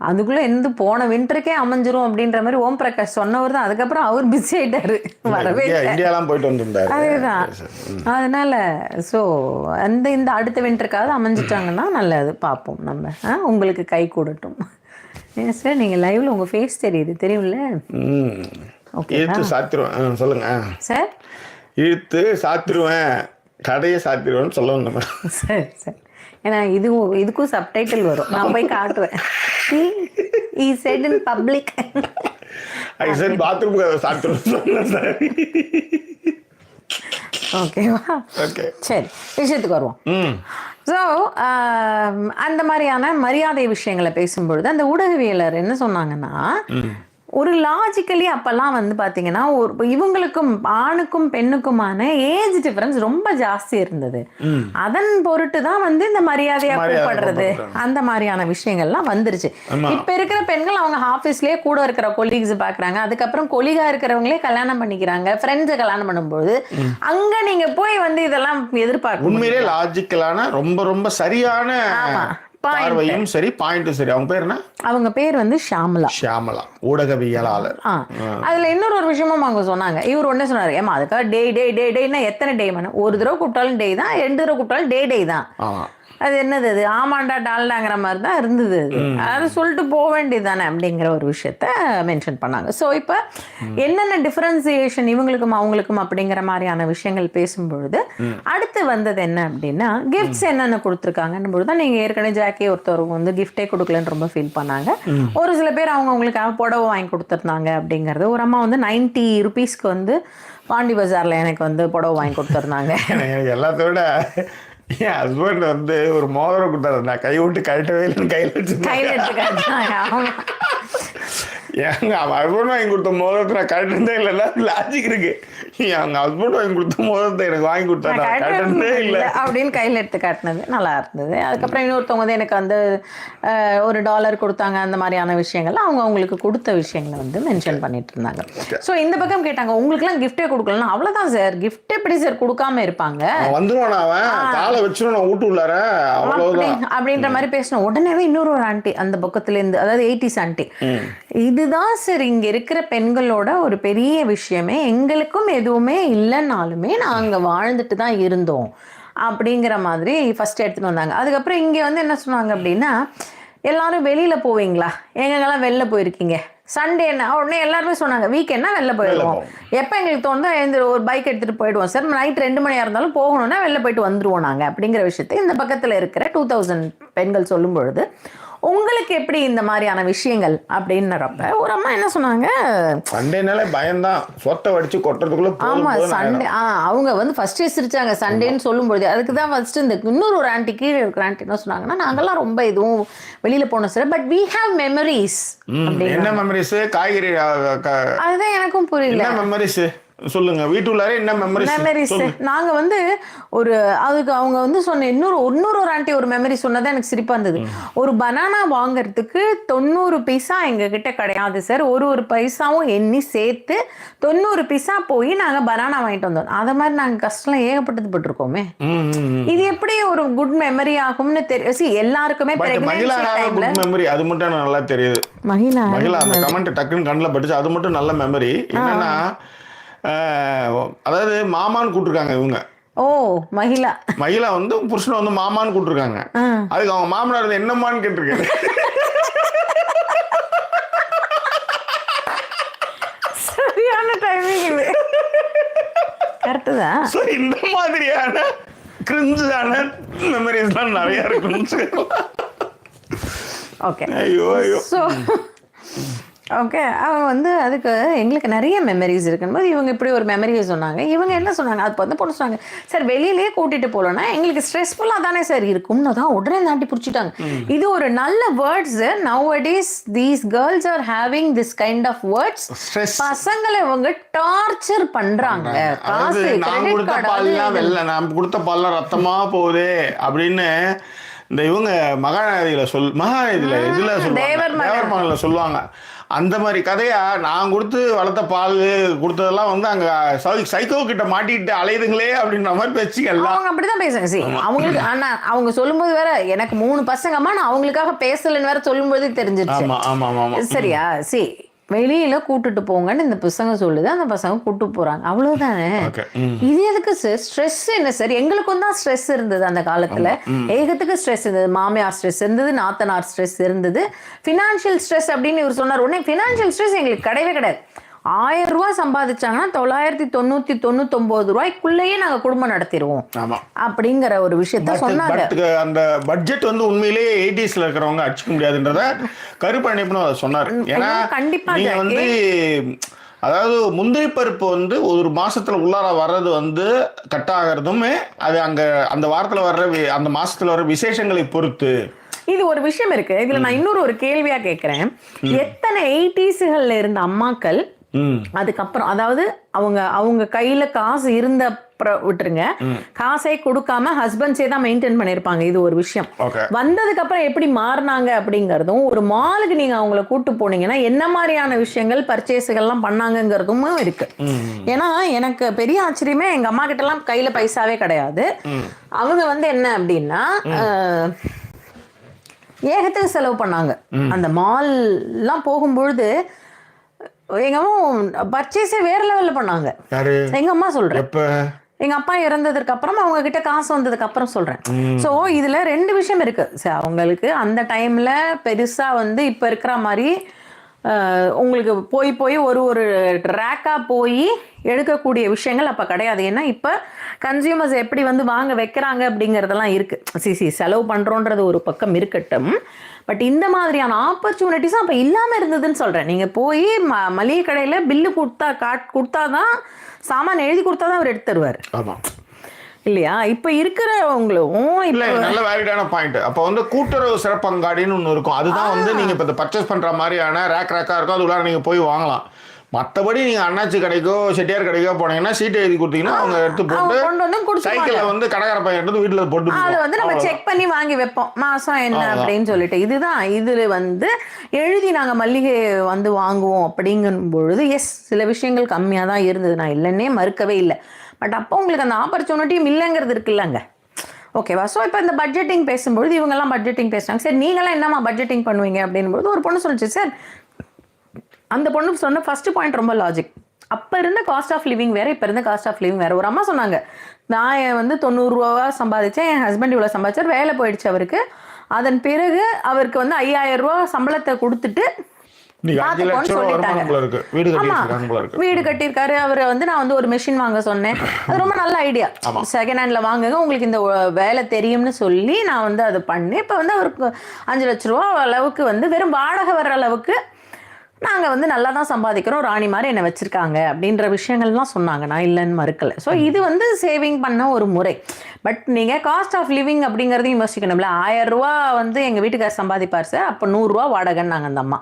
அதுக்குள்ள எந்த போன விண்டருக்கே அமைஞ்சிரும் அப்படின்ற மாதிரி ஓம் பிரகாஷ் சொன்னவர் தான். அதுக்கப்புறம் அவர் பிஸி ஆயிட்டாரு, வரவே இந்தியாலாம் போயிட்டு வந்திருந்தாரு. அதேதான். அதனால ஸோ இந்த அடுத்த விண்டருக்காவது அமைஞ்சிட்டாங்கன்னா நல்லது, பார்ப்போம் நம்ம. உங்களுக்கு கை கூடட்டும். ஏன் சார் நீங்க லைவ்ல உங்க ஃபேஸ் தெரியுது, தெரியும்ல? ஓகே, சாத்திருவேன். சொல்லுங்க சார். இழுத்து சாத்திருவேன், கடையை சாத்திருவேன்னு சொல்ல வந்தேன். சரி சரி, ஏன்னா இதுக்கும் சப்டைட்டில் வரும், நான் போய் காட்டுவேன். He said in public. I said bathroom சாத்திருவேன் சொன்னேன் சார். ஓகேவா? ஓகே, சரி, விஷயத்துக்கு வருவோம். ஸோ அந்த மாதிரியான மரியாதை விஷயங்களை பேசும்பொழுது அந்த ஊடகவியலர் என்ன சொன்னாங்கன்னா, ஒரு லாஜிக்கலி அப்பெல்லாம் வந்து பார்த்தீங்கன்னா இவங்களுக்கும் ஆணுக்கும் பெண்ணுக்குமான ஏஜ் டிஃபரன்ஸ் ரொம்ப ஜாஸ்தி இருந்தது. அதன் பொருட்டு தான் வந்து இந்த மரியாதையா கூப்பிடுறது அந்த மாதிரியான விஷயங்கள்லாம் வந்துருச்சு. இப்ப இருக்கிற பெண்கள் அவங்க ஆஃபீஸ்லயே கூட இருக்கிற கொலீக்ஸ் பாக்குறாங்க, அதுக்கப்புறம் கொலீகா இருக்கிறவங்களே கல்யாணம் பண்ணிக்கிறாங்க, ஃப்ரெண்ட்ஸ் கல்யாணம் பண்ணும்போது அங்க நீங்க போய் வந்து இதெல்லாம் எதிர்பார்க்க உண்மையிலே லாஜிக்கலான ரொம்ப ரொம்ப சரியான பார்வையும் சரி, பாயிண்ட்டும் சரி. அவங்க பேர் என்ன? அவங்க பேர் வந்து ஷியாமலா, ஊடகவியலாளர். அதுல இன்னொரு விஷயமும் அவங்க சொன்னாங்க. இவர் ஒண்ணு சொன்னாரு, ஏமா அதுக்காக டே எத்தனை டே ஒரு தடவை கூப்பிட்டாலும் டே தான், 2 தடவை கூப்பிட்டாலும் டே தான். அது என்னது, அது ஆமாண்டா டால்டாங்கிற மாதிரி தான் இருந்தது. அது சொல்லிட்டு போக வேண்டியது தானே அப்படிங்கிற ஒரு விஷயத்த மென்ஷன் பண்ணாங்க. ஸோ இப்போ என்னென்ன டிஃபரன்சியேஷன் இவங்களுக்கும் அவங்களுக்கும் அப்படிங்கிற மாதிரியான விஷயங்கள் பேசும்பொழுது அடுத்து வந்தது என்ன அப்படின்னா, கிஃப்ட்ஸ் என்னென்ன கொடுத்துருக்காங்கன்னு பொழுது தான் நீங்கள் ஏற்கனவே ஜாக்கி ஒருத்தவங்க வந்து கிஃப்டே கொடுக்கலன்னு ரொம்ப ஃபீல் பண்ணாங்க. ஒரு சில பேர் அவங்களுக்காக புடவை வாங்கி கொடுத்துருந்தாங்க அப்படிங்கிறது. ஒரு அம்மா வந்து 90 rupeesக்கு வந்து பாண்டி பஜாரில் எனக்கு வந்து புடவை வாங்கி கொடுத்துருந்தாங்க. எல்லாத்தோட என் ஹஸ்பண்ட் வந்து ஒரு மோதிரம் கொடுத்தாரு, நான் கை விட்டு கழட்டவே இல்லைன்னு கையில் எடுத்து காட்டினாங்க. எங்க ஹஸ்பண்ட் வாங்கி கொடுத்த மோதிரத்தை நான் கழட்டே இல்லைன்னா லாஜிக் இருக்கு. எங்க ஹஸ்பண்ட் வாங்கி கொடுத்த மோதிரத்தை எனக்கு வாங்கி கொடுத்தாரு, கழட்டே இல்லை அப்படின்னு கையில் எடுத்து காட்டினது நல்லா இருந்தது. அதுக்கப்புறம் இன்னொருத்தவங்க வந்து எனக்கு வந்து $1 கொடுத்தாங்க. அந்த மாதிரியான விஷயங்கள்லாம் அவங்க அவங்களுக்கு கொடுத்த விஷயங்களை வந்து மென்ஷன் பண்ணிட்டு இருந்தாங்க. ஸோ இந்த பக்கம் கேட்டாங்க, உங்களுக்குலாம் கிஃப்டே கொடுக்கலாம். அவ்வளோதான் சார், கிஃப்ட் எப்படி சார் கொடுக்காம இருப்பாங்க, வந்துருவான் அவன் காலை வச்சிரும் நான் வீட்டு உள்ளார அப்படின்ற மாதிரி பேசணும். உடனே இன்னொரு ஆண்டி அந்த பக்கத்துல இருந்து, அதாவது 80s ஆண்டி, இதுதான் சார் இங்க இருக்கிற பெண்களோட ஒரு பெரிய விஷயமே, எங்களுக்கும் எதுவுமே இல்லைன்னாலுமே நாங்க வாழ்ந்துட்டு தான் இருந்தோம் அப்படிங்கிற மாதிரி ஃபர்ஸ்ட் எடுத்துட்டு வந்தாங்க. அதுக்கப்புறம் இங்க வந்து என்ன சொன்னாங்க அப்படின்னா, எல்லாரும் வெளியில போவீங்களா, எங்கெங்கெல்லாம் வெளில போயிருக்கீங்க, சண்டே என்ன உடனே எல்லாருமே சொன்னாங்க, வீக்கெண்ட்னா வெளில போயிடுவோம், எப்போ எங்களுக்கு தோணுதோ ஒரு பைக் எடுத்துகிட்டு போயிடுவோம் சார், நைட் 2 மணியாக இருந்தாலும் போகணும்னா வெளில போயிட்டு வந்துடுவோம் நாங்கள் அப்படிங்கிற விஷயத்தை இந்த பக்கத்தில் இருக்கிற 2000 பெண்கள் சொல்லும் பொழுது உங்களுக்கு எப்படி இந்த மாதிரியான விஷயங்கள் அப்படின்றப்ப ஒரு அம்மா என்ன சொன்னாங்க, சண்டேனாலே பயம்தான், சொத்தை வடிச்சு கொட்டுறதுக்குள்ள. ஆமா சண்டே அவங்க வந்து ஃபர்ஸ்டே சிரிச்சாங்க சண்டேன்னு சொல்லும்போது. அதுக்கு தான் ஃபர்ஸ்ட் இந்த இன்னொரு ஒரு ஆண்டி கீழே இருக்கிற ஆண்டி என்ன சொன்னாங்கன்னா, நாங்கெல்லாம் ரொம்ப இதுவும் வெளியில போனோம் sir, but we have memories. என்ன மெமரிஸ்? காய்கறி அதுதான் எனக்கும் புரியல. மெமரிஸ் சொல்லுங்க, வீட்டுள்ளாரே என்ன மெமரிஸ்? நாங்க வந்து ஒரு அதுக்கு அவங்க வந்து சொன்ன இன்னொரு ஆண்டி ஒரு மெமரி சொன்னதான் எனக்கு சிரிப்பா இருந்தது. ஒரு பனானா வாங்குறதுக்கு 90 பைசா எங்க கிட்ட கிடையாது சார், ஒரு பைசாவும் எண்ணி சேர்த்து 90 பைசா போய் நாங்க பனானா வாங்கிட்டு வந்தோம். அத மாதிரி நாங்க கஷ்டம் ஏகப்பட்டது பட்டிருக்கோமே. இது எப்படி ஒரு குட் மெமரி ஆகும்னு தெரியும் எல்லாருக்குமே. மெமரி அது மட்டும் நல்லா தெரியுது. மகிழா அந்த கமெண்ட் டக்குன்னு கண்ணில் பட்டுச்சு, அது மட்டும் நல்ல மெமரி. என்னன்னா அதாவது மாமான்னு கூப்பிட்டுருக்காங்க இவங்க. ஓ மகிழா வந்து புருஷனை வந்து மாமான்னு கூப்பிட்டுருக்காங்க. அதுக்கு அவங்க மாமனார் வந்து என்னம்மான்னு கேட்டிருக்காரு. சரியான டைமிங் இது. கரெக்டு தான். இந்த மாதிரியான கிரிஞ்சான மெமரிஸ்லாம் நிறைய இருக்குன்னு சொல்லலாம். ஓகே ஓகே அவங்க வந்து அதுக்கு எங்களுக்கு நிறைய மெமரிஸ் இருக்கும்போது இவங்க இப்படி ஒரு மெமரியை சொன்னாங்க. இவங்க என்ன சொன்னாங்க, அது வந்து பொண்ணு சொன்னாங்க, சார் வெளியிலேயே கூட்டிட்டு போகலன்னா எங்களுக்கு ஸ்ட்ரெஸ்ஃபுல்லாக தானே சார் இருக்கும்னு தான் உடனே தாண்டி பிடிச்சிட்டாங்க. இது ஒரு நல்ல words. nowadays these girls are having this kind of words. பசங்களை இவங்க டார்ச்சர் பண்றாங்க. காசு நான் கொடுத்த பால்லாம் ரத்தமா போகுது அப்படின்னு இந்த இவங்க மகாநதியில இதுல சொல்லுவாங்க, சொல்லுவாங்க. அந்த மாதிரி கதையா நான் கொடுத்து வளர்த்த பால் கொடுத்ததெல்லாம் வந்து அங்க சைக்கோ கிட்ட மாட்டிட்டு அலையுதுங்களே அப்படின்ற மாதிரி பேச்சுக்கலாம். அவங்க அப்படிதான் பேசுங்க. அவங்களுக்கு ஆனா அவங்க சொல்லும்போது வேற எனக்கு 3 பசங்கம்மா, நான் அவங்களுக்காக பேசலன்னு வேற சொல்லும்போது தெரிஞ்சிருச்சு. சரியா? வெளியில கூட்டுட்டு போங்கன்னு இந்த பசங்க சொல்லுது, அந்த பசங்க கூட்டு போறாங்க, அவ்வளவுதானே. இது எதுக்கு சார் ஸ்ட்ரெஸ்? என்ன சார், எங்களுக்கும் தான் ஸ்ட்ரெஸ் இருந்தது அந்த காலத்துல, ஏகத்துக்கு ஸ்ட்ரெஸ் இருந்தது. மாமியார் ஸ்ட்ரெஸ் இருந்தது, நாத்தனார் ஸ்ட்ரெஸ் இருந்தது, பினான்சியல் ஸ்ட்ரெஸ் அப்படின்னு இவர் சொன்னார். உடனே பினான்சியல் ஸ்ட்ரெஸ் எங்களுக்கு கிடையவே கிடையாது. 1000 ரூபாய் சம்பாதிச்சாங்கன்னா 999 ரூபாய்க்குள்ளேயே நாங்க குடும்பம் நடத்திடுவோம் அப்படிங்கிற ஒரு விஷயத்த சொன்னாங்க. அந்த பட்ஜெட் வந்து உண்மையிலேயே 80sல இருக்கிறவங்க அடிச்சுக்க முடியாதுன்றத கருப்பணிப்புன்னு சொன்னாரு. ஏன்னா கண்டிப்பா நீங்க வந்து அதாவது முந்திரி பருப்பு வந்து ஒரு மாசத்துல உள்ளார வர்றது வந்து கட் ஆகிறதுமே அது அங்க அந்த வாரத்துல வர்ற அந்த மாசத்துல வர்ற விசேஷங்களை பொறுத்து. இது ஒரு விஷயம் இருக்கு. இதுல நான் இன்னொரு ஒரு கேள்வியா கேட்கிறேன். எத்தனை 80sகள்ல இருந்த அம்மாக்கள் அதுக்கப்புறம், அதாவது அவங்க கையில காசு இருந்த விட்டுருங்க, காசே கொடுக்காம ஹஸ்பண்ட்ஸே தான் மெயின்டைன் பண்ணிருப்பாங்க. இது ஒரு விஷயம். வந்ததுக்கு அப்புறம் எப்படி மாறினாங்க அப்படிங்கறதும், ஒரு மாலுக்கு நீங்க அவங்கள கூட்டு போனீங்கன்னா என்ன மாதிரியான விஷயங்கள் பர்ச்சேஸ்கள்லாம் பண்ணாங்கிறதும் இருக்கு. ஏன்னா எனக்கு பெரிய ஆச்சரியமே, எங்க அம்மா கிட்ட எல்லாம் கையில பைசாவே கிடையாது. அவங்க வந்து என்ன அப்படின்னா ஏகத்துக்கு செலவு பண்ணாங்க. அந்த மால்லாம் போகும்பொழுது எங்க அம்மா பர்ச்சேஸே வேற லெவல்ல பண்ணாங்க. எங்க அம்மா சொல்றேன், எங்க அப்பா இறந்ததுக்கு அப்புறம் அவங்க கிட்ட காசு வந்ததுக்கு அப்புறம் சொல்றேன். சோ இதுல 2 விஷயம் இருக்கு. அவங்களுக்கு அந்த டைம்ல பெருசா வந்து இப்ப இருக்கிற மாதிரி உங்களுக்கு போய் ஒரு ரேக்கா போய் எடுக்கக்கூடிய விஷயங்கள் அப்ப கிடையாது. ஏன்னா இப்ப கன்சியூமர்ஸ் எப்படி வந்து வாங்க வைக்கிறாங்க அப்படிங்கறதெல்லாம் இருக்கு. செலவு பண்றோன்றது ஒரு பக்கம் இருக்கட்டும், பட் இந்த மாதிரியான ஆப்பர்ச்சுனிட்டிஸும் அப்ப இல்லாம இருந்ததுன்னு சொல்றேன். நீங்க போய் மளிகை கடையில பில்லு கொடுத்தாதான், சாமான் எழுதி கொடுத்தாதான் அவர் எடுத்து தருவாரு. ஆமா இல்லையா? இப்ப இருக்கிறவங்களும் இல்ல, நல்ல வேலிடான பாயிண்ட். அப்ப வந்து கூட்டுறவு சிறப்பங்காடின்னு ஒண்ணு இருக்கும். அதுதான் வந்து நீங்க இப்ப பர்ச்சேஸ் பண்ற மாதிரியான ரேக்கா இருக்கும். அது உள்ளார நீங்க போய் வாங்கலாம். மற்றபடி நீங்க அண்ணாச்சி கடைக்கோ செட்டியார் கடைக்கோ போனீங்கன்னா சீட்டை எழுதி கொடுத்தீங்கன்னா அவங்க எடுத்து போட்டு சைக்கிளை வந்து கடைக்கார பையன் எடுத்து வீட்டுல போட்டு அதை வந்து நம்ம செக் பண்ணி வாங்கி வைப்போம் மாசம் என்ன அப்படின்னு சொல்லிட்டு. இதுதான் இதுல வந்து எழுதி நாங்க மல்லிகை வந்து வாங்குவோம் அப்படிங்கும் பொழுது எஸ், சில விஷயங்கள் கம்மியா தான் இருந்தது, நான் இல்லைன்னே மறுக்கவே இல்லை. பட் அப்போ உங்களுக்கு அந்த ஆப்பர்ச்சுனிட்டியும் இல்லைங்கிறது இருக்குல்லங்க. ஓகேவா? ஸோ இப்போ இந்த பட்ஜெட்டிங் பேசும்பொழுது இவங்கெல்லாம் பட்ஜெட்டிங் பேசுறாங்க. சரி, நீங்களாம் என்னம்மா பட்ஜெட்டிங் பண்ணுவீங்க அப்படின்பொழுது ஒரு பொண்ணு சொல்லிச்சு. சார், அந்த பொண்ணு சொன்ன ஃபர்ஸ்ட் பாயிண்ட் ரொம்ப லாஜிக். அப்போ இருந்த காஸ்ட் ஆஃப் லிவிங் வேற, இப்போ இருந்த காஸ்ட் ஆஃப் லிவிங் வேற. ஒரு அம்மா சொன்னாங்க, நான் வந்து 90 ரூபா சம்பாதிச்சேன், என் ஹஸ்பண்ட் இவ்வளோ சம்பாதிச்சார், வேலை போயிடுச்சு அவருக்கு. அதன் பிறகு அவருக்கு வந்து 5000 ரூபா சம்பளத்தை கொடுத்துட்டு வீடு கட்டியிருக்காரு. அவர் வந்து நான் வந்து ஒரு மெஷின் வாங்க சொன்னேன், அது ரொம்ப நல்ல ஐடியா, செகண்ட் ஹேண்ட்ல வாங்குங்க, உங்களுக்கு இந்த வேலை தெரியும்னு சொல்லி நான் வந்து அதை பண்ணேன். இப்போ வந்து அவருக்கு 5 லட்ச ரூபா அளவுக்கு வந்து வெறும் வாடகை வர்ற அளவுக்கு நாங்கள் வந்து நல்லா தான் சம்பாதிக்கிறோம், ராணி மாதிரி என்னை வச்சுருக்காங்க அப்படின்ற விஷயங்கள்லாம் சொன்னாங்க. நான் இல்லைன்னு மறுக்கலை. ஸோ இது வந்து சேவிங் பண்ண ஒரு முறை. பட் நீங்கள் காஸ்ட் ஆஃப் லிவிங் அப்படிங்கிறதையும் யோசிக்கணும்ல. 1000 ரூபா வந்து எங்கள் வீட்டுக்காரர் சம்பாதிப்பார் சார், அப்போ 100 ரூபா வாடகைன்னு நாங்கள் அந்த அம்மா.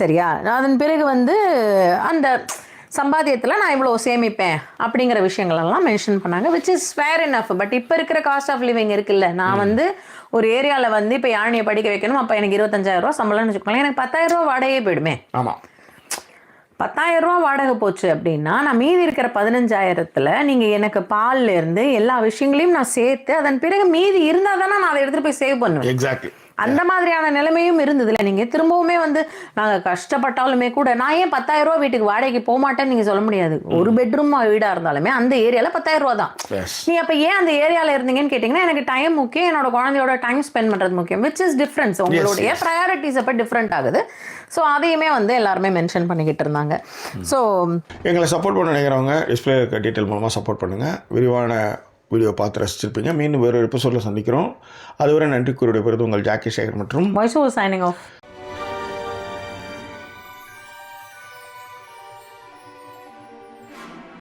சரியா? அதன் பிறகு வந்து அந்த சம்பாத்தியத்தில் நான் இவ்வளோ சேமிப்பேன் அப்படிங்கிற விஷயங்களெல்லாம் மென்ஷன் பண்ணாங்க, which is fair enough. But இப்போ இருக்கிற காஸ்ட் ஆஃப் லிவிங் இருக்குல்ல, நான் வந்து ஒரு ஏரியாவில் வந்து இப்போ யானையை படிக்க வைக்கணும், அப்போ எனக்கு 25,000 ரூபா சம்பளம்னு வச்சுக்கோங்களேன், எனக்கு 10,000 ரூபா வாடகையே போயிடுமே. ஆமாம், 10,000 ரூபா வாடகை போச்சு அப்படின்னா நான் மீதி இருக்கிற 15,000த்துல நீங்கள் எனக்கு பால்ல இருந்து எல்லா விஷயங்களையும் நான் சேர்த்து அதன் பிறகு மீதி இருந்தால் தானே நான் அதை எடுத்துகிட்டு போய் சேவ் பண்ணுவேன். எக்ஸாக்ட்லி. அந்த மாதிரியான நிலைமையும் இருந்ததுல. நீங்க திரும்பவுமே வந்து நாங்க கஷ்டப்பட்டாலுமே கூட நான் ஏன் 10,000 ரூபா வீட்டுக்கு வாடகைக்கு போக மாட்டேன்னு நீங்க சொல்ல முடியாது. ஒரு பெட்ரூம் வீடா இருந்தாலுமே அந்த ஏரியால 10,000 ரூபா தான். நீ அப்ப ஏன் அந்த ஏரியால இருந்தீங்கன்னு கேட்டீங்கன்னா, எனக்கு டைம் முக்கியம், என்னோட குழந்தையோட டைம் ஸ்பெண்ட் பண்றது முக்கியம், விச் இஸ் டிஃபரன்ஸ். உங்களுடைய ப்ரையாரிட்டிஸ் அப்ப டிஃப்ரெண்ட் ஆகுது. ஸோ அதையுமே வந்து எல்லாருமே மென்ஷன் பண்ணிக்கிட்டு இருந்தாங்க. ஸோ எங்களை சப்போர்ட் பண்ண நினைக்கிறவங்க டிஸ்பிளே இருக்க டீட்டெயில் மூலமாக சப்போர்ட் பண்ணுங்க. விரிவான வீடியோ பார்த்து ரசிச்சிருப்பீங்க. மீண்டும் வேறு ஒரு எபிசோடில் சந்திக்கிறோம். அதுவரை நன்றி கூறிய பிறகு உங்கள் ஜாக்கி சேகர் மற்றும் வாய்ஸ் ஓவர் சைனிங் ஆஃப்.